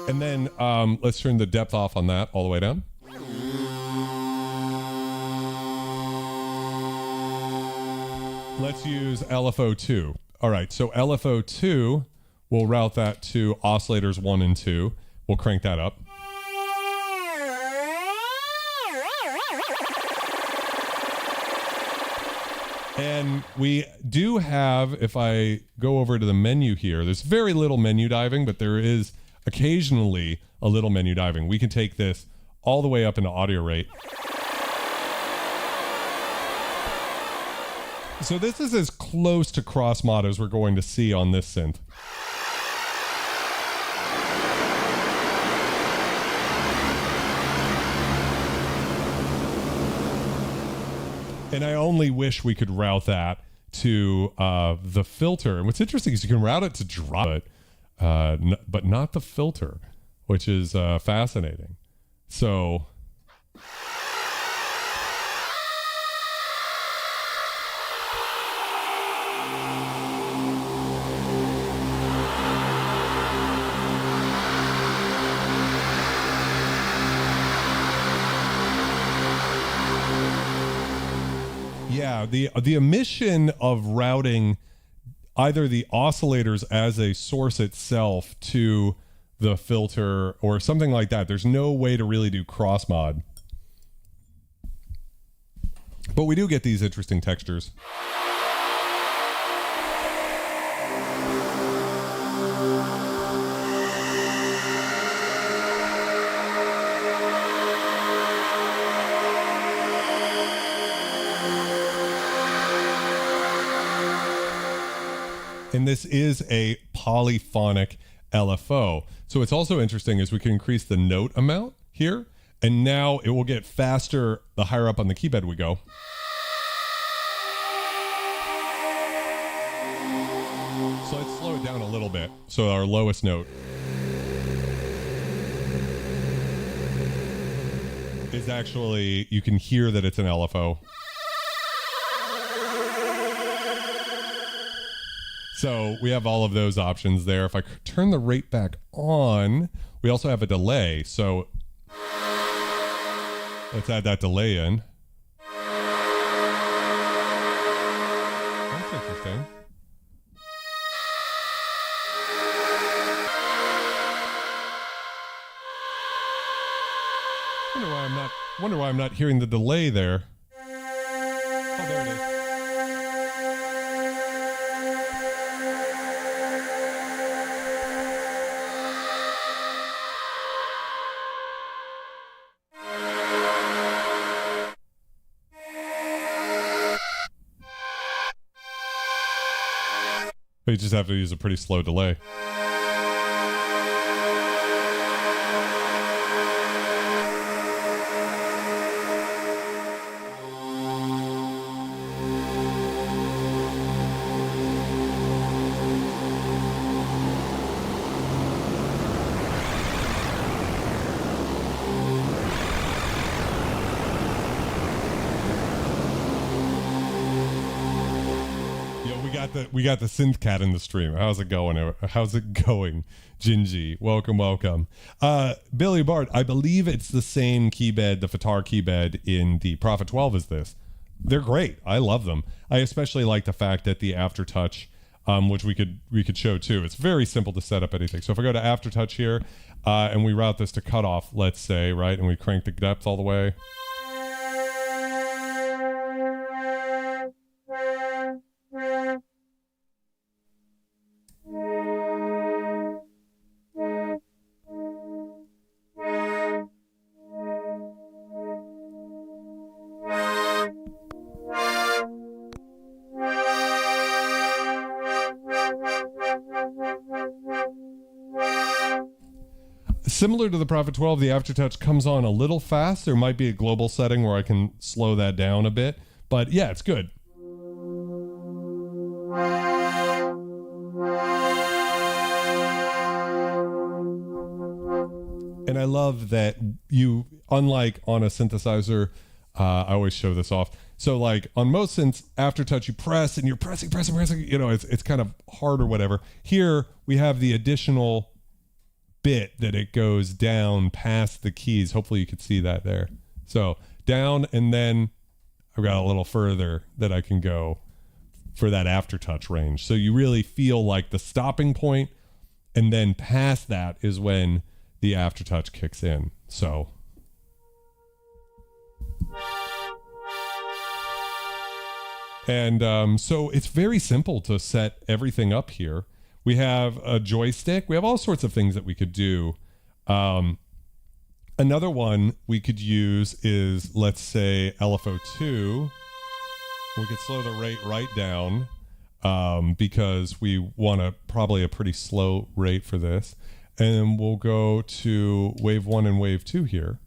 and then let's turn the depth off on that all the way down. Let's use LFO 2. All right, so LFO 2, we'll route that to oscillators 1 and 2. We'll crank that up. And we do have, if I go over to the menu here, there's very little menu diving, but there is occasionally a little menu diving. We can take this all the way up into audio rate. So this is as close to cross mod as we're going to see on this synth. And I only wish we could route that to the filter. And what's interesting is you can route it to drop it, but not the filter, which is fascinating. So... yeah, the omission of routing either the oscillators as a source itself to the filter or something like that. There's no way to really do cross mod. But we do get these interesting textures. And this is a polyphonic LFO. So what's also interesting is we can increase the note amount here, and now it will get faster the higher up on the keypad we go. So let's slow it down a little bit. So our lowest note is actually, you can hear that it's an LFO. So we have all of those options there. If I turn the rate back on, we also have a delay. So let's add that delay in. That's interesting. Wonder why I'm not hearing the delay there. Oh, there it is. You just have to use a pretty slow delay. We got the synth cat in the stream. How's it going? Gingy? Welcome. Billy Bart, I believe it's the same keybed, the Fatar keybed in the Prophet 12 as this. They're great. I love them. I especially like the fact that the aftertouch, which we could show too. It's very simple to set up anything. So if I go to aftertouch here, and we route this to cutoff, let's say, right, and we crank the depth all the way. Similar to the Prophet 12, the aftertouch comes on a little fast. There might be a global setting where I can slow that down a bit, but yeah, it's good. And I love that you, unlike on a synthesizer, I always show this off. So like on most synths, aftertouch, you press and you're pressing, you know, it's kind of hard or whatever. Here we have the additional bit that it goes down past the keys. Hopefully you could see that there. So down, and then I've got a little further that I can go for that aftertouch range. So you really feel like the stopping point, and then past that is when the aftertouch kicks in. So and so it's very simple to set everything up here. We have a joystick. We have all sorts of things that we could do. Another one we could use is, let's say, LFO2. We could slow the rate right down because we want probably a pretty slow rate for this. And we'll go to wave 1 and wave 2 here.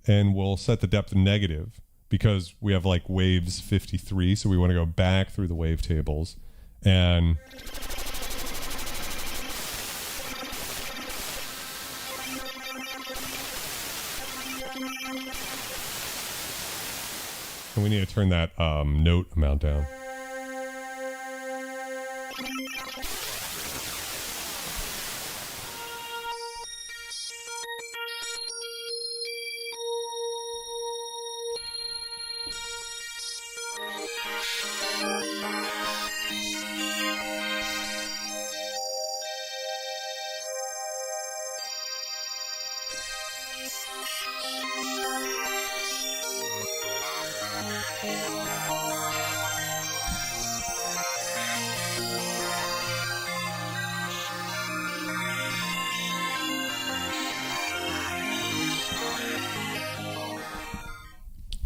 And we'll set the depth to negative because we have like waves 53. So we want to go back through the wave tables. And we need to turn that note amount down.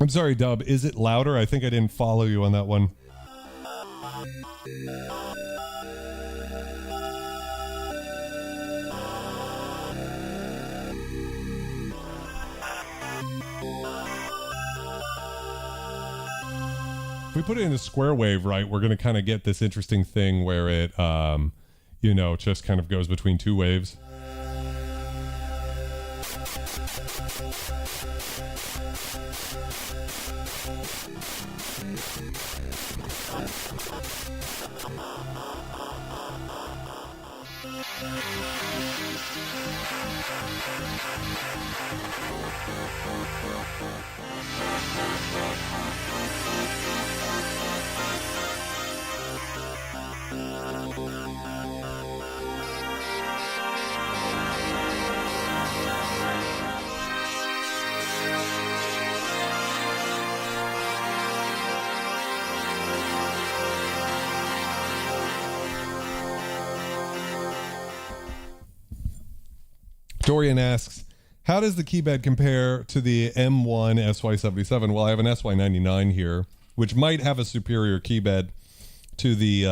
I'm sorry, Dub. Is it louder? I think I didn't follow you on that one. If we put it in a square wave, right, we're going to kind of get this interesting thing where it, you know, just kind of goes between two waves. Dorian asks, how does the keybed compare to the M1 SY77? Well, I have an SY99 here, which might have a superior keybed to the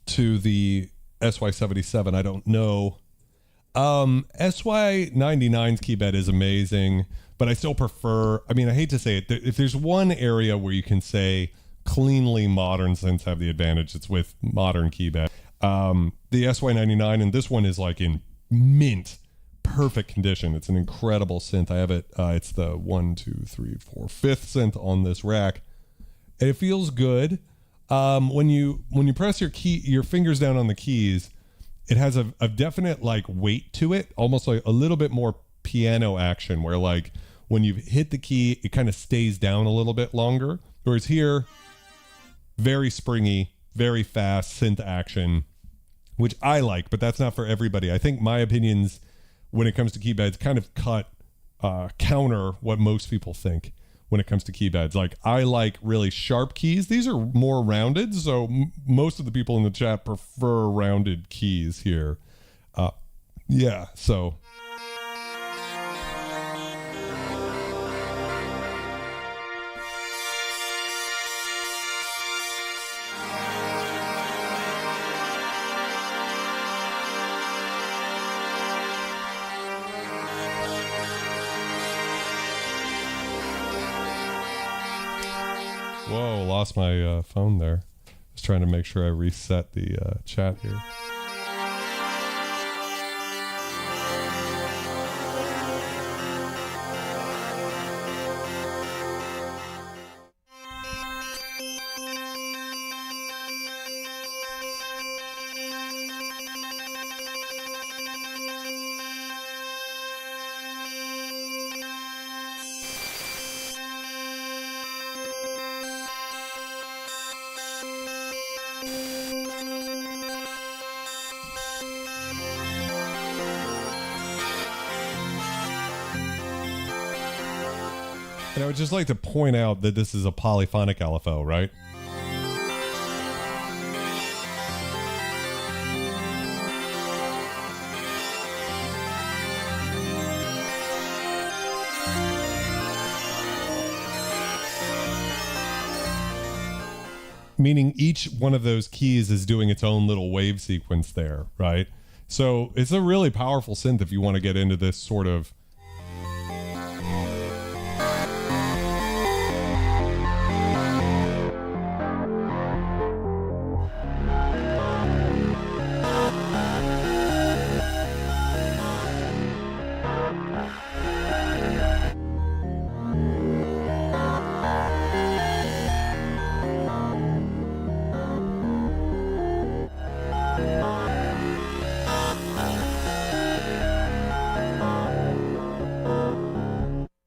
SY77. I don't know. SY99's keybed is amazing, but I still prefer, I mean, I hate to say it, if there's one area where you can say cleanly modern synths have the advantage, it's with modern keybed. The SY99, and this one is like in mint perfect condition. It's an incredible synth. I have it, it's the 5th synth on this rack. It feels good. When you press your fingers down on the keys, it has a definite like weight to it, almost like a little bit more piano action, where like when you hit the key, it kind of stays down a little bit longer. Whereas here, very springy, very fast synth action, which I like, but that's not for everybody. I think my opinions when it comes to keybeds kind of counter what most people think when it comes to keybeds. Like, I like really sharp keys. These are more rounded, so most of the people in the chat prefer rounded keys here. Yeah, so... Whoa, lost my phone there. I was trying to make sure I reset the chat here. And I would just like to point out that this is a polyphonic LFO, right? Meaning each one of those keys is doing its own little wave sequence there, right? So it's a really powerful synth if you want to get into this sort of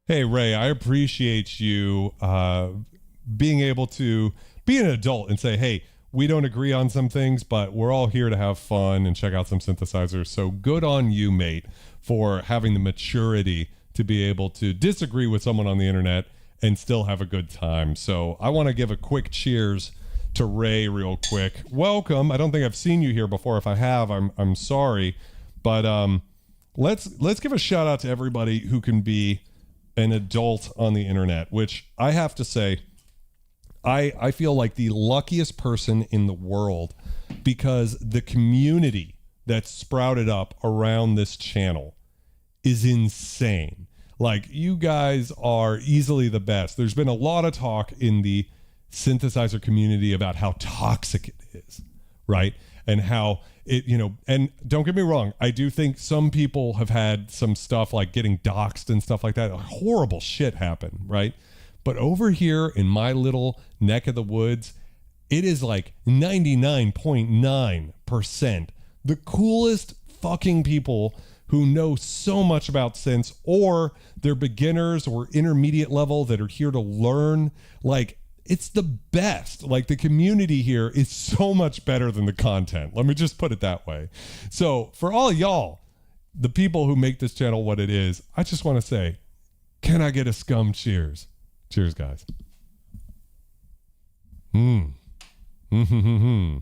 Hey, Ray, I appreciate you being able to be an adult and say, hey, we don't agree on some things, but we're all here to have fun and check out some synthesizers. So good on you, mate, for having the maturity to be able to disagree with someone on the internet and still have a good time. So I want to give a quick cheers to Ray real quick. Welcome. I don't think I've seen you here before. If I have, I'm sorry. But let's give a shout out to everybody who can be an adult on the internet, which I have to say, I feel like the luckiest person in the world, because the community that's sprouted up around this channel is insane. Like, you guys are easily the best. There's been a lot of talk in the synthesizer community about how toxic it is, right? And how it, and don't get me wrong, I do think some people have had some stuff like getting doxxed and stuff like that. Horrible shit happen, right? But over here in my little neck of the woods, it is like 99.9% the coolest fucking people who know so much about synths, or they're beginners or intermediate level that are here to learn. Like, it's the best. Like, the community here is so much better than the content. Let me just put it that way. So for all y'all, the people who make this channel what it is, I just want to say, can I get a scum cheers? Cheers, guys. Mm-hmm.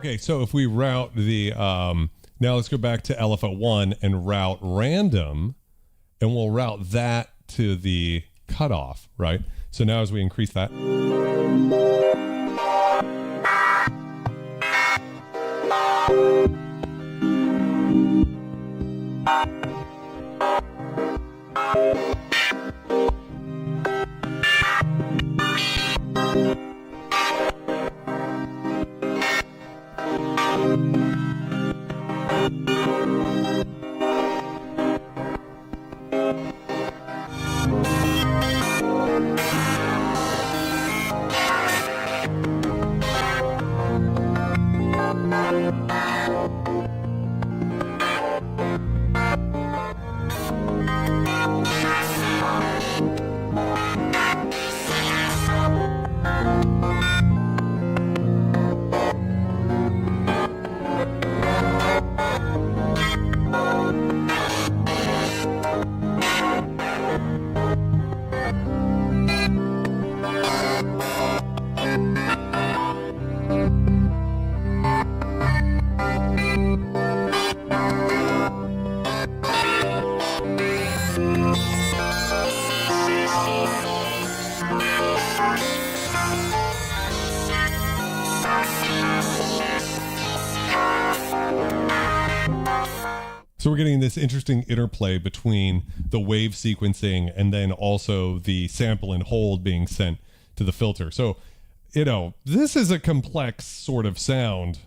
Okay, so if we route the, now let's go back to LFO1 and route random, and we'll route that to the cutoff, right? So now as we increase that. So we're getting this interesting interplay between the wave sequencing and then also the sample and hold being sent to the filter. So, you know, this is a complex sort of sound.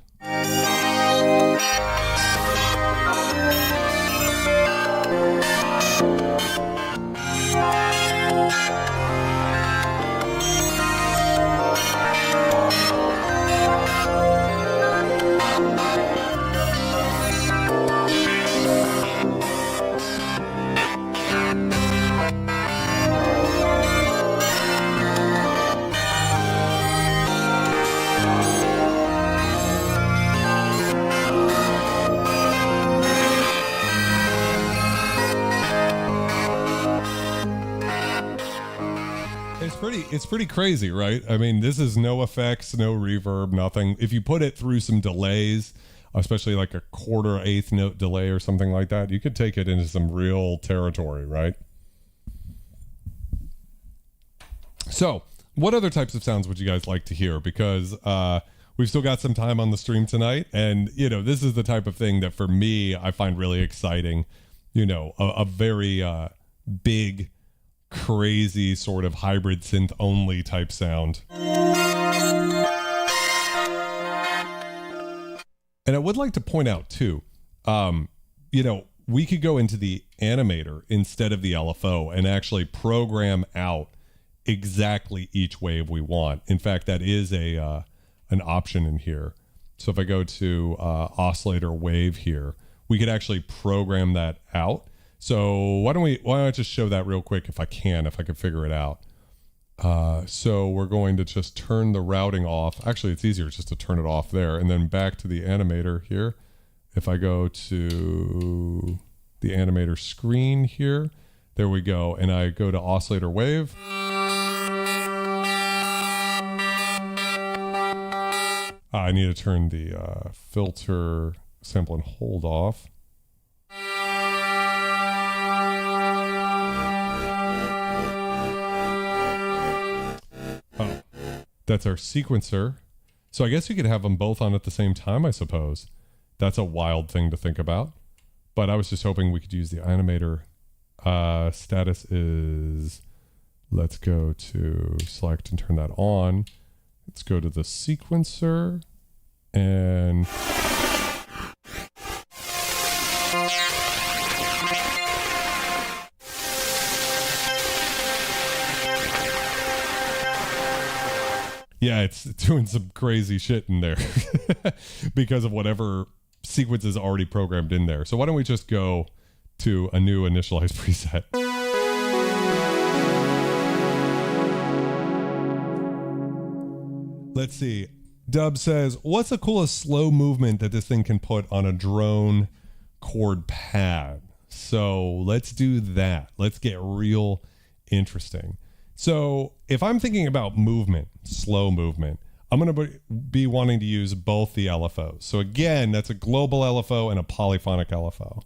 It's pretty crazy, right? I mean, this is no effects, no reverb, nothing. If you put it through some delays, especially like a quarter, eighth note delay or something like that, you could take it into some real territory, right? So, what other types of sounds would you guys like to hear? Because we've still got some time on the stream tonight, and you know, this is the type of thing that for me I find really exciting. You know, a very big, crazy sort of hybrid synth only type sound. And I would like to point out too, you know, we could go into the animator instead of the LFO and actually program out exactly each wave we want. In fact, that is a an option in here. So if I go to oscillator wave here, we could actually program that out. So why don't I just show that real quick if I can figure it out. So we're going to just turn the routing off. Actually, it's easier just to turn it off there and then back to the animator here. If I go to the animator screen here, there we go. And I go to oscillator wave. I need to turn the filter sample and hold off. Oh, that's our sequencer. So I guess you could have them both on at the same time, I suppose. That's a wild thing to think about. But I was just hoping we could use the animator. Status is, let's go to select and turn that on. Let's go to the sequencer and yeah, it's doing some crazy shit in there because of whatever sequence is already programmed in there. So why don't we just go to a new initialized preset. Let's see. Dub says, what's the coolest slow movement that this thing can put on a drone chord pad? So let's do that. Let's get real interesting. So if I'm thinking about movement, slow movement, I'm going to be wanting to use both the LFOs. So again, that's a global LFO and a polyphonic LFO.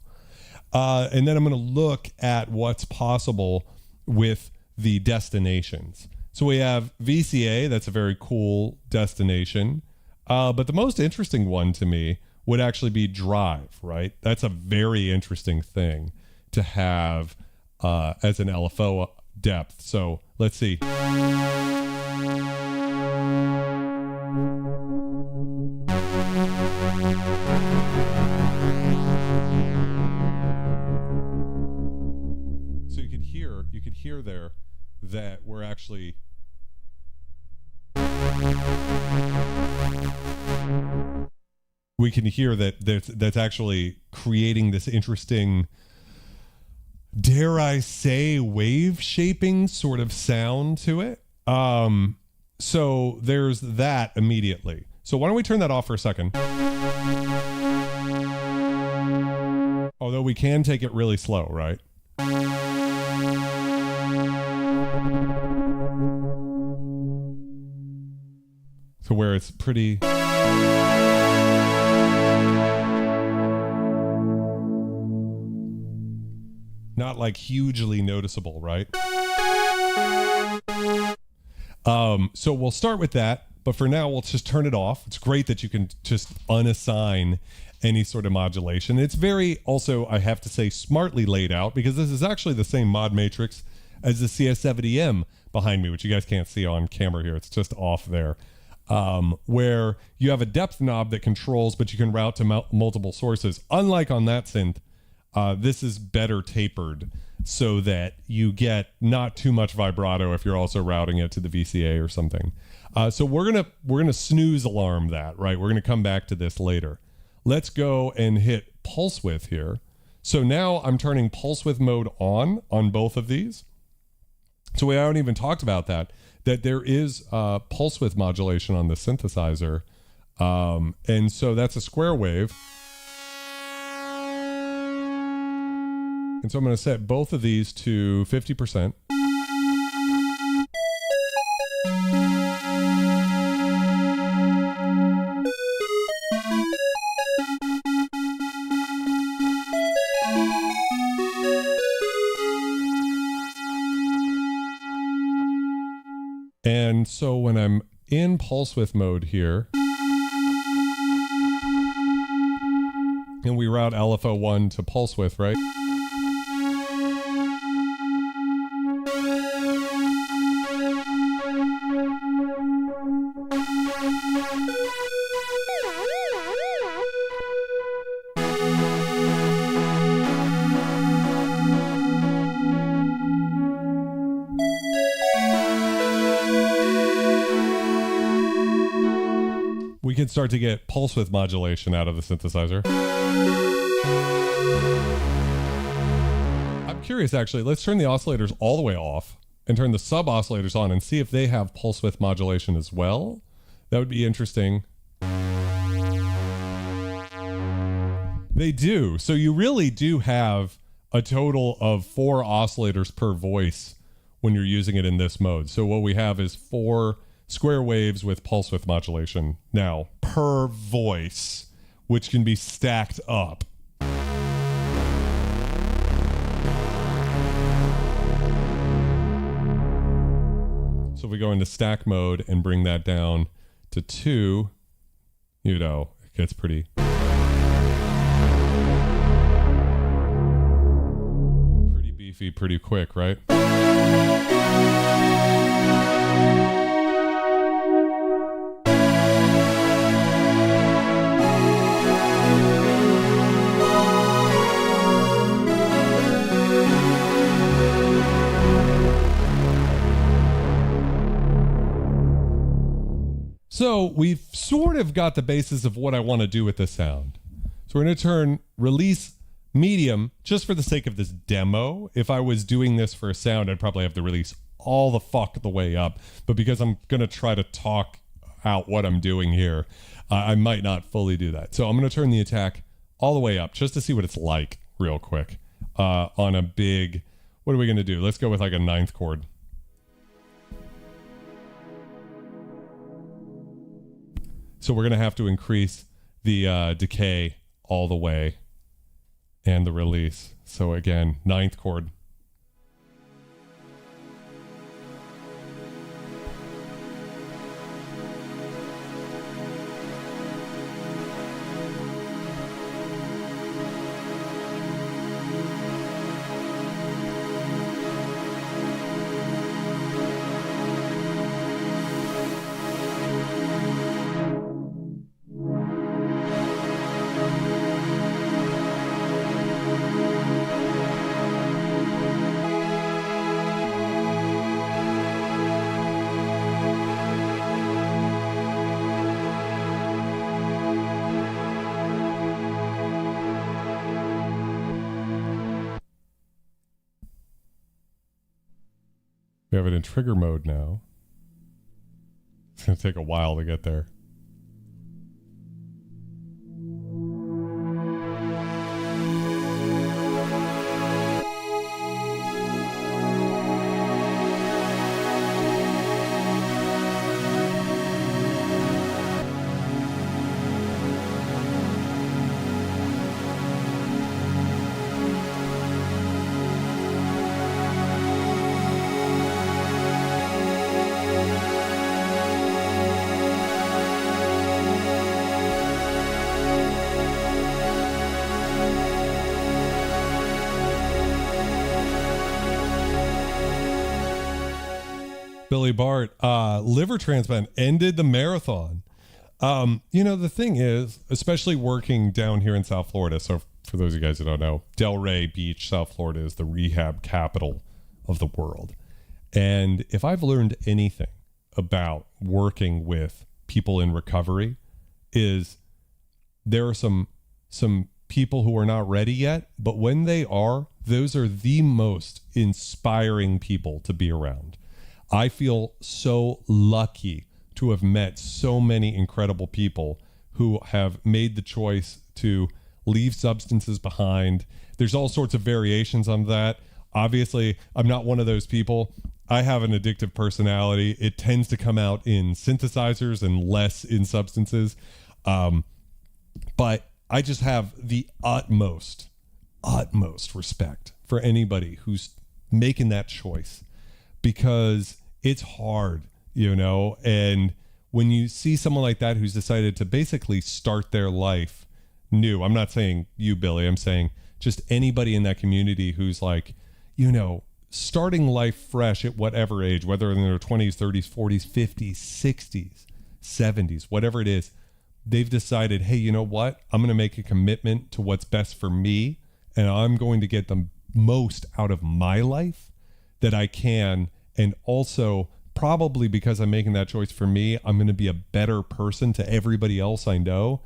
And then I'm going to look at what's possible with the destinations. So we have VCA, that's a very cool destination. But the most interesting one to me would actually be drive, right? That's a very interesting thing to have as an LFO depth. So let's see. So you could hear there that we're actually we can hear that that's actually creating this interesting, dare I say, wave shaping sort of sound to it. So there's that immediately. So why don't we turn that off for a second? Although we can take it really slow, right? So where it's pretty... not like hugely noticeable, right? So we'll start with that, but for now we'll just turn it off. It's great that you can just unassign any sort of modulation. It's very, also, I have to say, smartly laid out, because this is actually the same mod matrix as the CS70M behind me, which you guys can't see on camera here. It's just off there. Where you have a depth knob that controls, but you can route to multiple sources. Unlike on that synth, this is better tapered so that you get not too much vibrato if you're also routing it to the VCA or something. So we're gonna snooze alarm that, right? We're gonna come back to this later. Let's go and hit pulse width here. So now I'm turning pulse width mode on both of these. So we haven't even talked about that there is pulse width modulation on the synthesizer. And so that's a square wave. And so I'm going to set both of these to 50%. And so when I'm in pulse width mode here, and we route LFO1 to pulse width, right? We can start to get pulse width modulation out of the synthesizer. I'm curious, actually. Let's turn the oscillators all the way off and turn the sub oscillators on and see if they have pulse width modulation as well. That would be interesting. They do. So you really do have a total of 4 oscillators per voice when you're using it in this mode. So what we have is 4 square waves with pulse width modulation now per voice, which can be stacked up. So if we go into stack mode and bring that down to 2, you know, it gets pretty beefy pretty quick, right? So we've sort of got the basis of what I want to do with this sound. So we're going to turn release medium just for the sake of this demo. If I was doing this for a sound, I'd probably have to release all the fuck the way up. But because I'm going to try to talk out what I'm doing here, I might not fully do that. So I'm going to turn the attack all the way up just to see what it's like real quick on a big, what are we going to do? Let's go with like a 9th chord. So we're going to have to increase the decay all the way and the release. So again, 9th chord. We have it in trigger mode now. It's going to take a while to get there. Billy Bart, liver transplant ended the marathon. The thing is, especially working down here in South Florida. So for those of you guys who don't know, Delray Beach, South Florida is the rehab capital of the world. And if I've learned anything about working with people in recovery, is there are some people who are not ready yet, but when they are, those are the most inspiring people to be around. I feel so lucky to have met so many incredible people who have made the choice to leave substances behind. There's all sorts of variations on that. Obviously, I'm not one of those people. I have an addictive personality. It tends to come out in synthesizers and less in substances. But I just have the utmost respect for anybody who's making that choice, because it's hard, and when you see someone like that who's decided to basically start their life new, I'm not saying you, Billy, I'm saying just anybody in that community who's like, starting life fresh at whatever age, whether in their 20s, 30s, 40s, 50s, 60s, 70s, whatever it is, they've decided, hey, you know what? I'm going to make a commitment to what's best for me, and I'm going to get the most out of my life that I can. And also, probably because I'm making that choice for me, I'm going to be a better person to everybody else I know.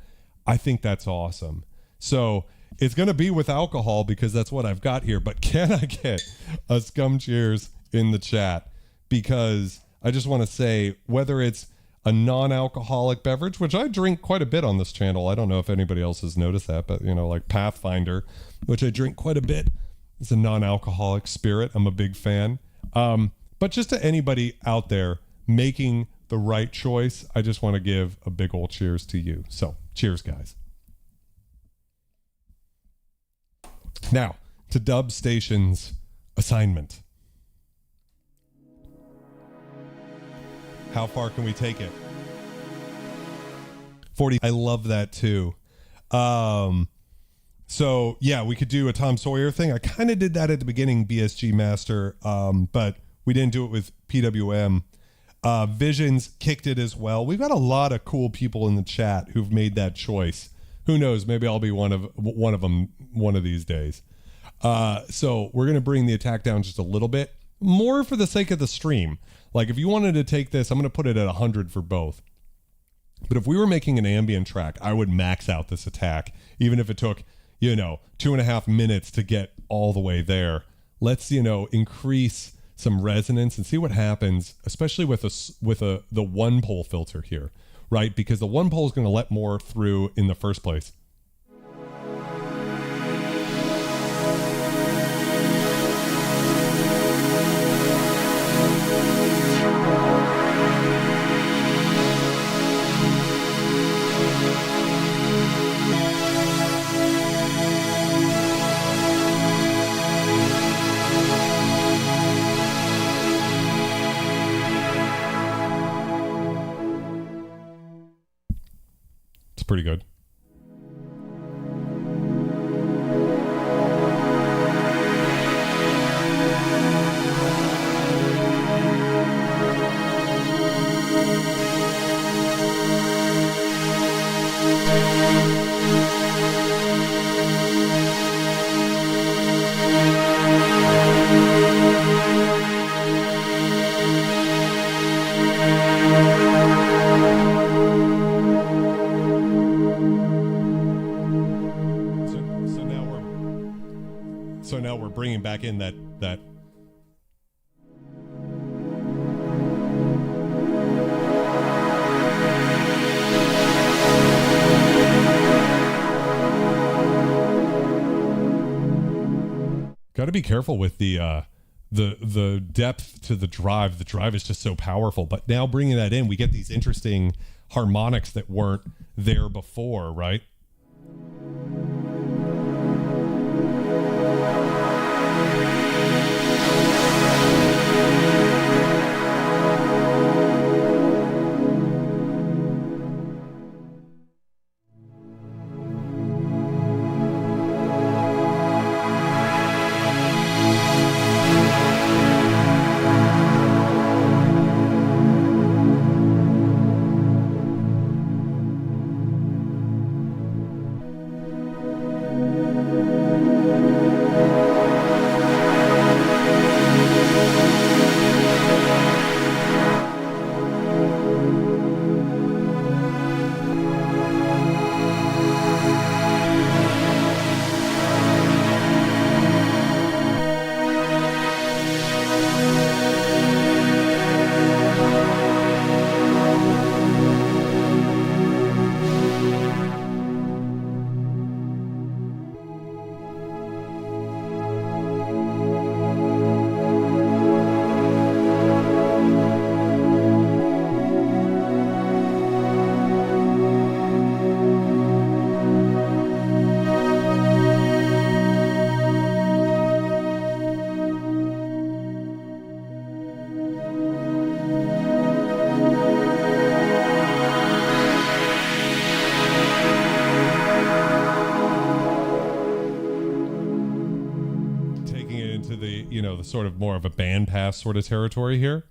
I think that's awesome. So it's going to be with alcohol because that's what I've got here. But can I get a scum cheers in the chat? Because I just want to say, whether it's a non-alcoholic beverage, which I drink quite a bit on this channel. I don't know if anybody else has noticed that, but like Pathfinder, which I drink quite a bit. It's a non-alcoholic spirit. I'm a big fan. But just to anybody out there making the right choice, I just want to give a big old cheers to you. So cheers, guys. Now to Dub Station's assignment. How far can we take it? 40. I love that too. So yeah, we could do a Tom Sawyer thing. I kind of did that at the beginning, BSG Master, but we didn't do it with PWM. Visions kicked it as well. We've got a lot of cool people in the chat who've made that choice. Who knows? Maybe I'll be one of them one of these days. So we're gonna bring the attack down just a little bit, more for the sake of the stream. Like if you wanted to take this, I'm gonna put it at 100 for both. But if we were making an ambient track, I would max out this attack, even if it took 2.5 minutes to get all the way there. Let's increase some resonance and see what happens, especially with the one pole filter here, right? Because the one pole is going to let more through in the first place. pretty good. So now we're bringing back in that got to be careful with the depth to the drive. The drive is just so powerful, but now bringing that in, we get these interesting harmonics that weren't there before, right? The sort of more of a bandpass sort of territory here.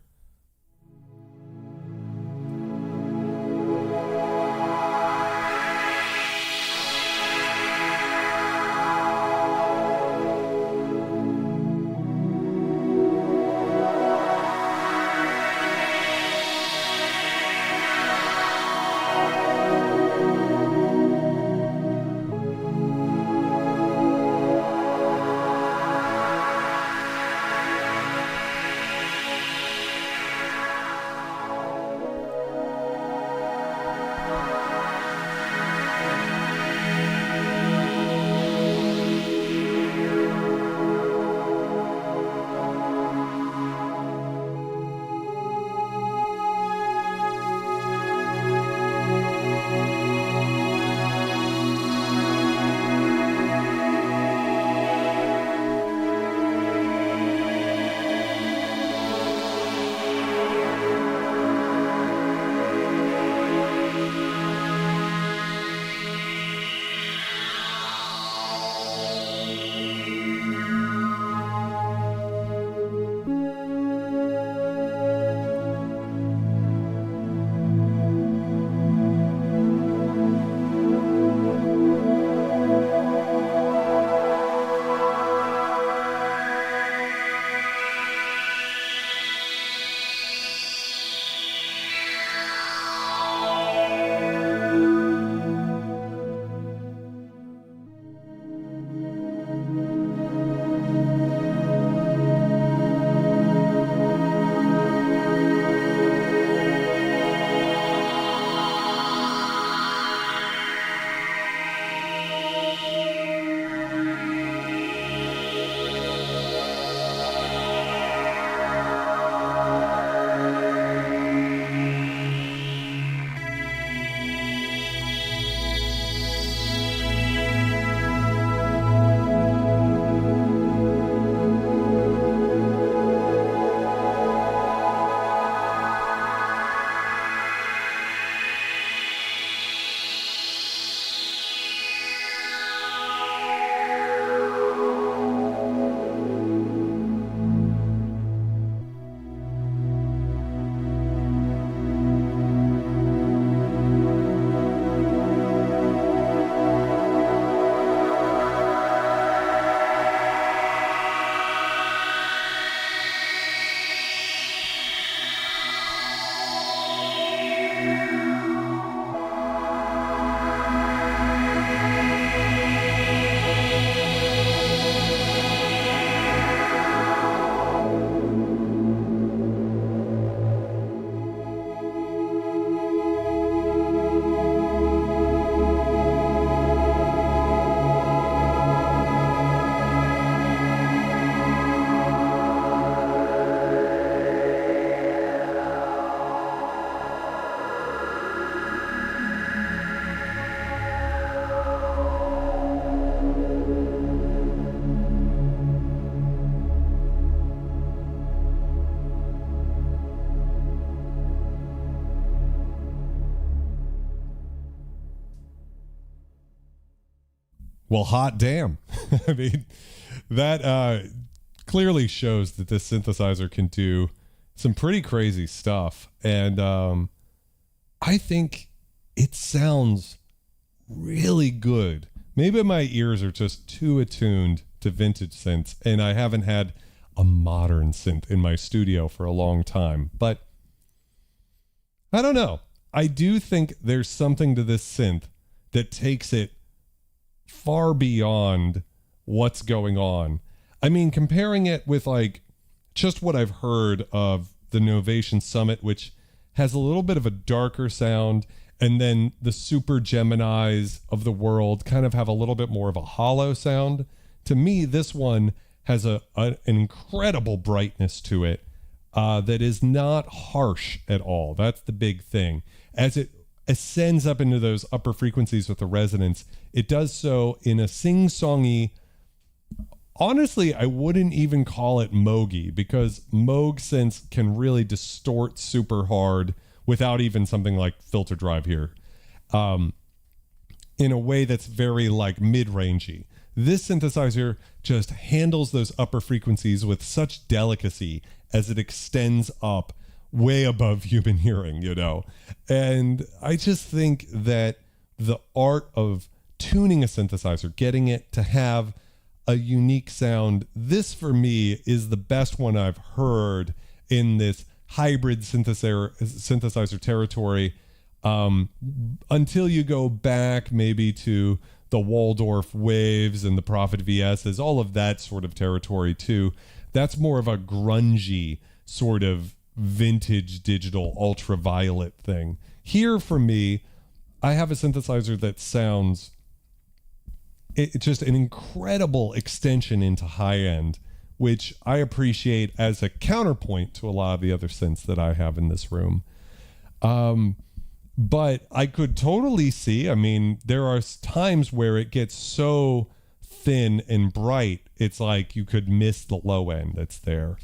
Well, hot damn. I mean, that clearly shows that this synthesizer can do some pretty crazy stuff. And I think it sounds really good. Maybe my ears are just too attuned to vintage synths, and I haven't had a modern synth in my studio for a long time. But I don't know. I do think there's something to this synth that takes it far beyond what's going on. I mean, comparing it with like just what I've heard of the Novation Summit, which has a little bit of a darker sound, and then the Super Geminis of the world kind of have a little bit more of a hollow sound. To me, this one has an incredible brightness to it that is not harsh at all. That's the big thing. As it ascends up into those upper frequencies with the resonance, it does so in a sing-songy. Honestly, I wouldn't even call it Moogy, because Moog synths can really distort super hard without even something like filter drive here, in a way that's very like mid-rangey. This synthesizer just handles those upper frequencies with such delicacy as it extends up way above human hearing, you know? And I just think that the art of tuning a synthesizer, getting it to have a unique sound, this for me is the best one I've heard in this hybrid synthesizer territory, until you go back maybe to the Waldorf Waves and the Prophet VSs, all of that sort of territory too. That's more of a grungy sort of vintage digital ultraviolet thing. Here for me, I have a synthesizer that sounds it's just an incredible extension into high end, which I appreciate as a counterpoint to a lot of the other synths that I have in this room. But I could totally see, I mean, there are times where it gets so thin and bright, it's like you could miss the low end that's there.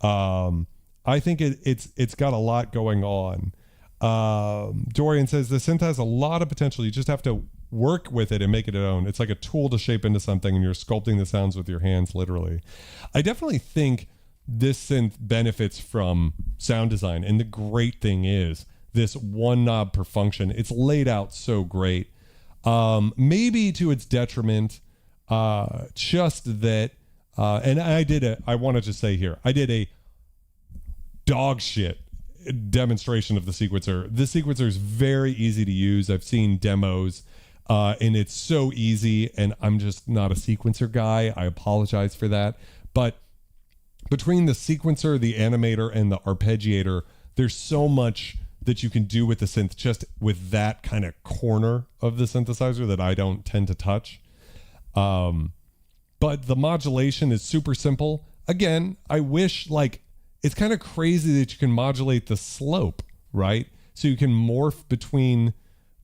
I think it's got a lot going on. Dorian says the synth has a lot of potential. You just have to work with it and make it your own. It's like a tool to shape into something, and you're sculpting the sounds with your hands, literally. I definitely think this synth benefits from sound design, and the great thing is this one knob per function. It's laid out so great. Maybe to its detriment, just that, and I want to just say here, I did a dog shit demonstration of the sequencer. The sequencer is very easy to use. I've seen demos, and it's so easy, and I'm just not a sequencer guy. I apologize for that. But between the sequencer, the animator, and the arpeggiator, there's so much that you can do with the synth just with that kind of corner of the synthesizer that I don't tend to touch. But the modulation is super simple. Again, I wish, like, it's kind of crazy that you can modulate the slope, right? So you can morph between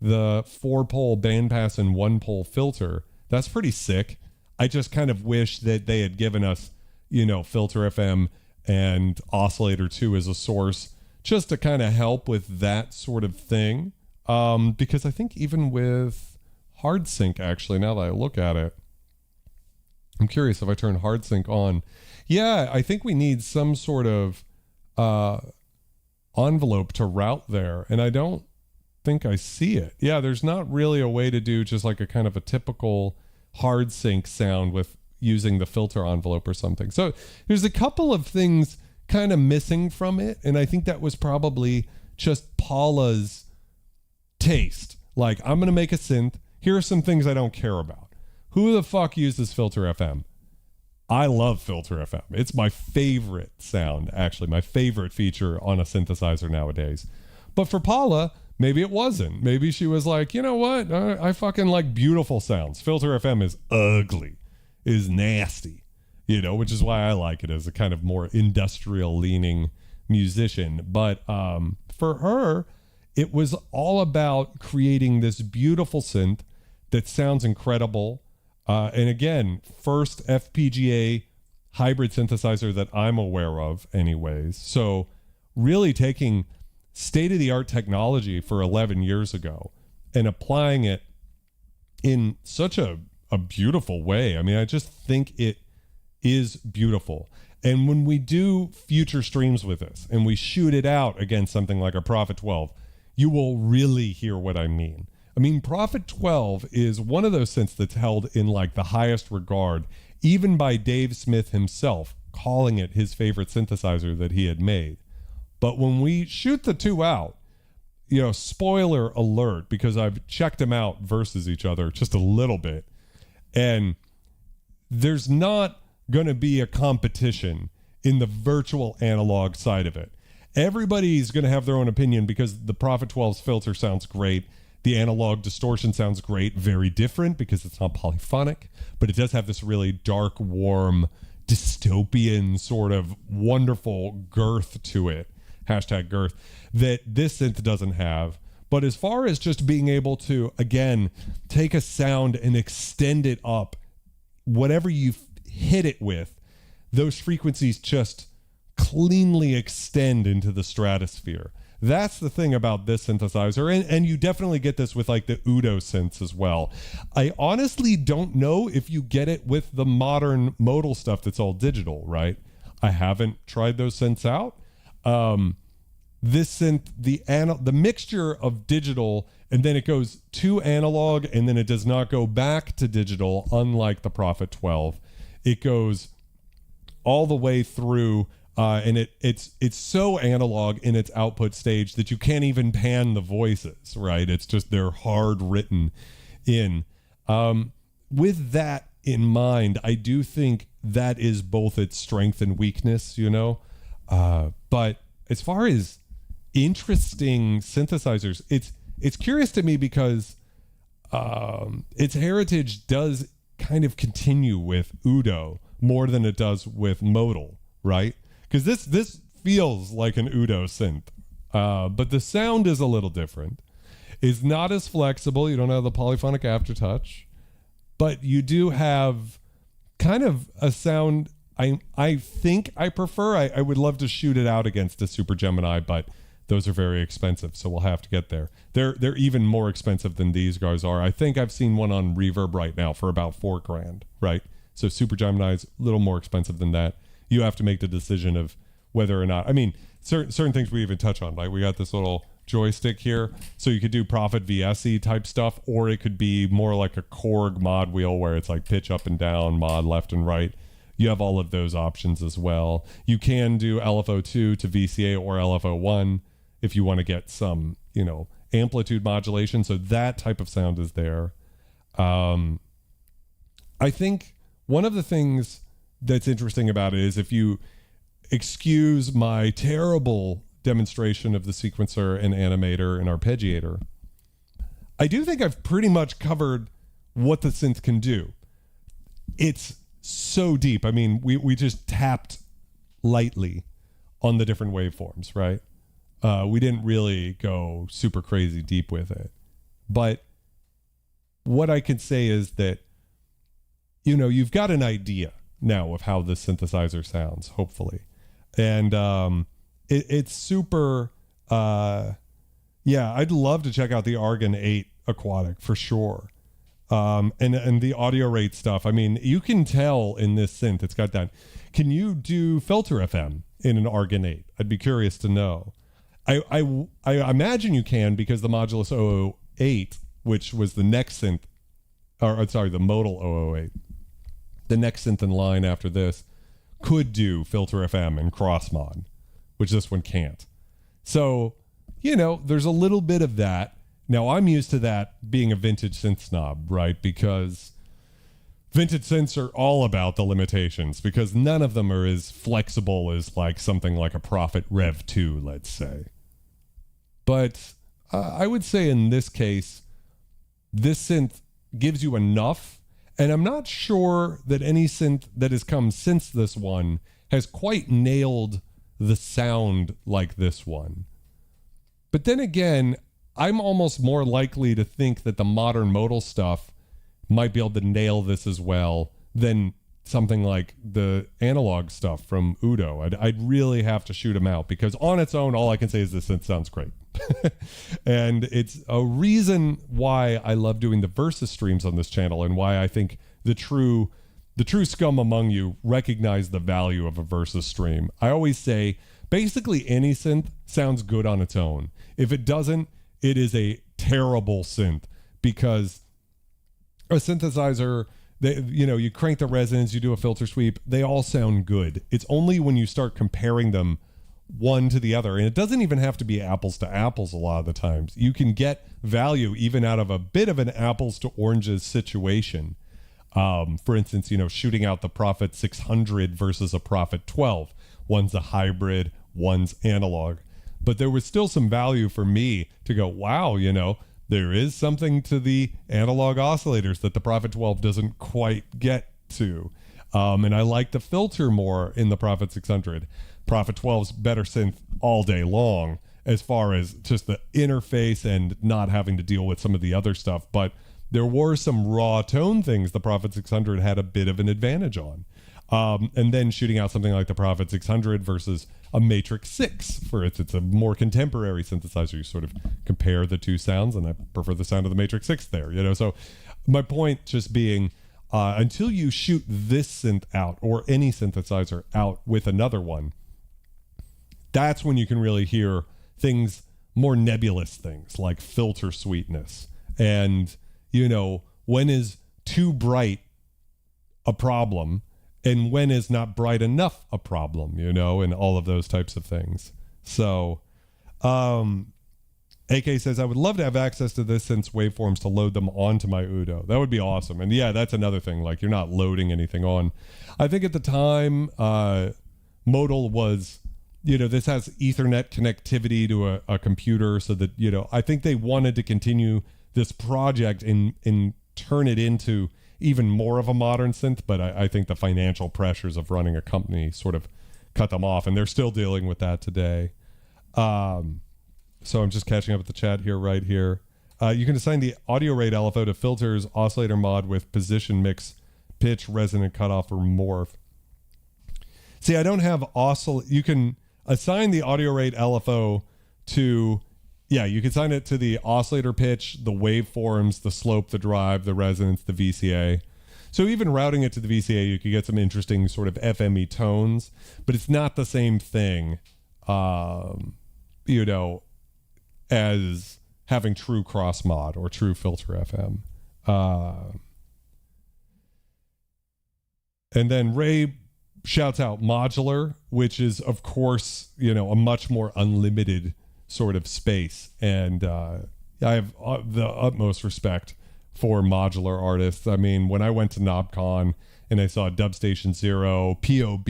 the 4-pole bandpass and 1-pole filter. That's pretty sick. I just kind of wish that they had given us, you know, Filter FM and Oscillator 2 as a source, just to kind of help with that sort of thing. Because I think even with Hard Sync, actually, now that I look at it, I'm curious if I turn Hard Sync on. Yeah, I think we need some sort of envelope to route there, and I don't think I see it. Yeah, there's not really a way to do just like a kind of a typical Hard Sync sound with using the filter envelope or something. So there's a couple of things kind of missing from it, and I think that was probably just Paula's taste. Like, I'm gonna make a synth, here are some things I don't care about. Who the fuck uses Filter FM? I love Filter FM. It's my favorite sound, actually, my favorite feature on a synthesizer nowadays. But for Paula, maybe it wasn't. Maybe she was like, you know what, I fucking like beautiful sounds. Filter FM is ugly, is nasty, you know, which is why I like it as a kind of more industrial leaning musician. But for her, it was all about creating this beautiful synth that sounds incredible. And again, first FPGA hybrid synthesizer that I'm aware of anyways. So really taking state-of-the-art technology for 11 years ago and applying it in such a a beautiful way. I mean, I just think it is beautiful. And when we do future streams with this and we shoot it out against something like a Prophet 12, you will really hear what I mean. I mean, Prophet 12 is one of those synths that's held in like the highest regard, even by Dave Smith himself, calling it his favorite synthesizer that he had made. But when we shoot the two out, you know, spoiler alert, because I've checked them out versus each other just a little bit, and there's not going to be a competition in the virtual analog side of it. Everybody's going to have their own opinion because the Prophet 12's filter sounds great. The analog distortion sounds great, very different because it's not polyphonic, but it does have this really dark, warm, dystopian sort of wonderful girth to it, hashtag girth, that this synth doesn't have. But as far as just being able to, again, take a sound and extend it up, whatever you hit it with, those frequencies just cleanly extend into the stratosphere. That's the thing about this synthesizer, and you definitely get this with like the Udo synths as well. I honestly don't know if you get it with the modern modal stuff that's all digital, right? I haven't tried those synths out. This synth, the mixture of digital, and then it goes to analog, and then it does not go back to digital, unlike the Prophet 12. It goes all the way through, and it's so analog in its output stage that you can't even pan the voices, right? It's just, they're hard written in. With that in mind, I do think that is both its strength and weakness, you know? But as far as interesting synthesizers, it's curious to me because its heritage does kind of continue with Udo more than it does with Modal, right? Because this feels like an Udo synth, but the sound is a little different. It's not as flexible. You don't have the polyphonic aftertouch, but you do have kind of a sound I think I prefer. I would love to shoot it out against a Super Gemini, but those are very expensive, so we'll have to get there. They're even more expensive than these guys are. I think I've seen one on Reverb right now for about $4,000, right? So Super Gemini's a little more expensive than that. You have to make the decision of whether or not, I mean, certain things we even touch on, like we got this little joystick here, so you could do Prophet VSE type stuff, or it could be more like a Korg mod wheel where it's like pitch up and down, mod left and right. You have all of those options as well. You can do LFO2 to VCA or LFO1 if you want to get some, you know, amplitude modulation. So that type of sound is there. I think one of the things that's interesting about it is, if you excuse my terrible demonstration of the sequencer and animator and arpeggiator, I do think I've pretty much covered what the synth can do. It's so deep. I mean, we just tapped lightly on the different waveforms, right? We didn't really go super crazy deep with it. But what I can say is that, you know, you've got an idea now of how this synthesizer sounds, hopefully. And it's super, yeah, I'd love to check out the Argon 8 Aquatic for sure. And the audio rate stuff. I mean, you can tell in this synth, it's got that. Can you do filter FM in an Argon 8? I'd be curious to know. I imagine you can, because the Modulus 008, which was the next synth, or sorry, the Modal 008, the next synth in line after this, could do filter FM and cross mod, which this one can't. So, you know, there's a little bit of that. Now, I'm used to that being a vintage synth snob, right? Because vintage synths are all about the limitations, because none of them are as flexible as like something like a Prophet Rev 2, let's say. But I would say in this case, this synth gives you enough, and I'm not sure that any synth that has come since this one has quite nailed the sound like this one. But then again, I'm almost more likely to think that the modern modal stuff might be able to nail this as well than something like the analog stuff from Udo. I'd really have to shoot them out, because on its own, all I can say is this synth sounds great. And it's a reason why I love doing the Versus streams on this channel, and why I think the true scum among you recognize the value of a Versus stream. I always say basically any synth sounds good on its own. If it doesn't, it is a terrible synth, because a synthesizer, you crank the resonance, you do a filter sweep, they all sound good. It's only when you start comparing them one to the other, and it doesn't even have to be apples to apples a lot of the times. You can get value even out of a bit of an apples to oranges situation. For instance, shooting out the Prophet 600 versus a Prophet 12. One's a hybrid, one's analog. But there was still some value for me to go, wow, there is something to the analog oscillators that the Prophet 12 doesn't quite get to. And I like the filter more in the Prophet 600. Prophet 12's better synth all day long as far as just the interface and not having to deal with some of the other stuff. But there were some raw tone things the Prophet 600 had a bit of an advantage on. And then shooting out something like the Prophet 600 versus a Matrix 6, for it's a more contemporary synthesizer. You sort of compare the two sounds, and I prefer the sound of the Matrix 6 there, So my point just being, until you shoot this synth out, or any synthesizer out with another one, that's when you can really hear things, more nebulous things like filter sweetness. And, when is too bright a problem, and when is not bright enough a problem, and all of those types of things. So, AK says, I would love to have access to this synth's waveforms to load them onto my Udo. That would be awesome. And yeah, that's another thing. Like, you're not loading anything on. I think at the time, Modal was, this has Ethernet connectivity to a computer, so that, I think they wanted to continue this project and turn it into even more of a modern synth, but I think the financial pressures of running a company sort of cut them off, and they're still dealing with that today. So I'm just catching up with the chat here, right here. You can assign the audio rate LFO to filters, oscillator mod with position mix, pitch, resonant cutoff, or morph. See, I don't have you can assign the audio rate LFO to, you can assign it to the oscillator pitch, the waveforms, the slope, the drive, the resonance, the VCA. So even routing it to the VCA, you could get some interesting sort of FME tones, but it's not the same thing, as having true cross mod or true filter FM. And then Ray shouts out modular, which is, of course, a much more unlimited sort of space. And I have the utmost respect for modular artists. I mean, when I went to KnobCon and I saw Dubstation Zero, POB,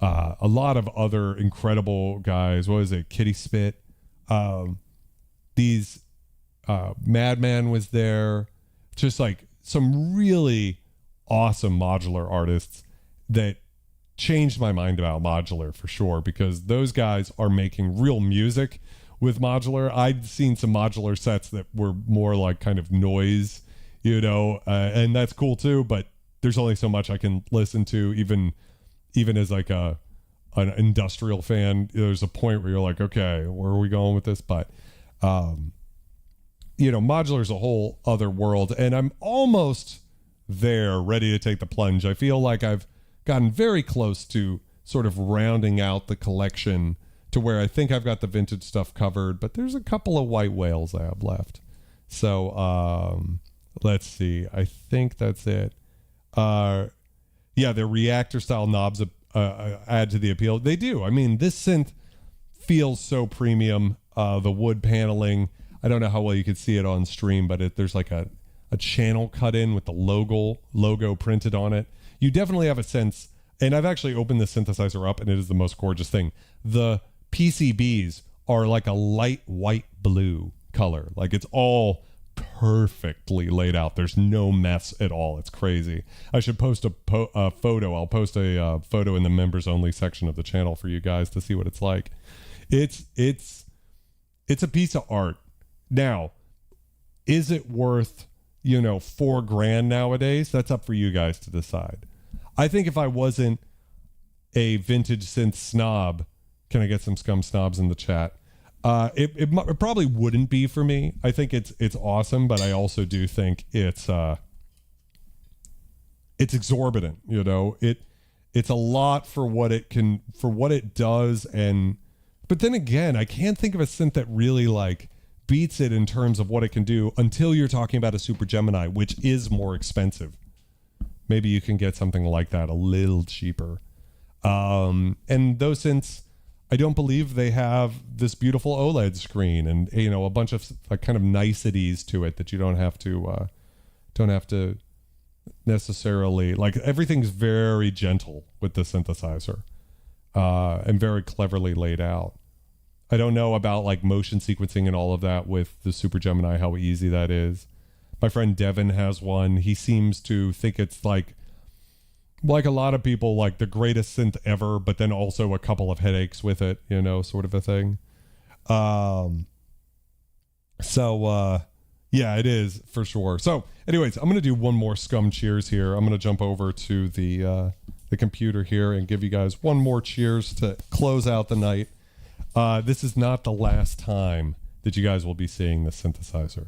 a lot of other incredible guys, what was it, Kitty Spit, Madman was there, just like some really awesome modular artists that changed my mind about modular for sure, because those guys are making real music with modular. I'd seen some modular sets that were more like kind of noise, and that's cool too, but there's only so much I can listen to, even as like an industrial fan. There's a point where you're like, okay, where are we going with this? But modular is a whole other world, and I'm almost there, ready to take the plunge. I feel like I've gotten very close to sort of rounding out the collection to where I think I've got the vintage stuff covered, but there's a couple of white whales I have left. So let's see. I think that's it. The reactor style knobs add to the appeal. They do. I mean, this synth feels so premium. The wood paneling, I don't know how well you can see it on stream, but there's like a channel cut in with the logo printed on it. You definitely have a sense, and I've actually opened the synthesizer up, and it is the most gorgeous thing. The PCBs are like a light white blue color. Like, it's all perfectly laid out. There's no mess at all. It's crazy. I should post a photo. I'll post a photo in the members only section of the channel for you guys to see what it's like. It's a piece of art. Now, is it worth $4,000 nowadays? That's up for you guys to decide. I think if I wasn't a vintage synth snob, can I get some scum snobs in the chat? It probably wouldn't be for me. I think it's awesome, but I also do think it's exorbitant. You know, it's a lot for what it does, but then again, I can't think of a synth that really like beats it in terms of what it can do until you're talking about a Super Gemini, which is more expensive. Maybe you can get something like that a little cheaper. And those synths, I don't believe they have this beautiful OLED screen and, you know, a bunch of like kind of niceties to it that you don't have to necessarily like. Everything's very gentle with the synthesizer, and very cleverly laid out. I don't know about like motion sequencing and all of that with the Super Gemini, how easy that is. My friend Devin has one. He seems to think it's like a lot of people, like the greatest synth ever, but then also a couple of headaches with it, you know, sort of a thing. Yeah, it is for sure. So anyways, I'm going to do one more scum cheers here. I'm going to jump over to the computer here and give you guys one more cheers to close out the night. This is not the last time that you guys will be seeing this synthesizer.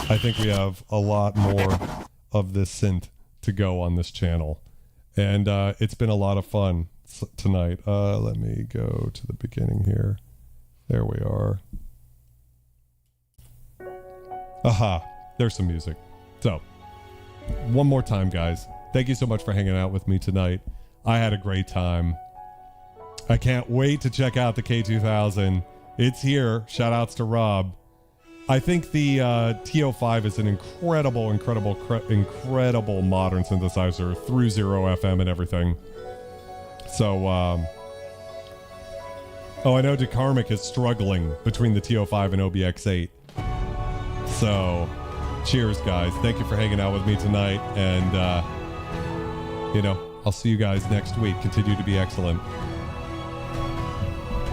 I think we have a lot more of this synth to go on this channel, and it's been a lot of fun tonight. Let me go to the beginning here. There we are. Aha, there's some music. So one more time, guys, thank you so much for hanging out with me tonight. I had a great time. I can't wait to check out the K2000. It's here. Shout outs to Rob. I think the TO5 is an incredible modern synthesizer through 0FM and everything. So, I know DeKarmic is struggling between the TO5 and OBX8. So, cheers, guys. Thank you for hanging out with me tonight. And, I'll see you guys next week. Continue to be excellent.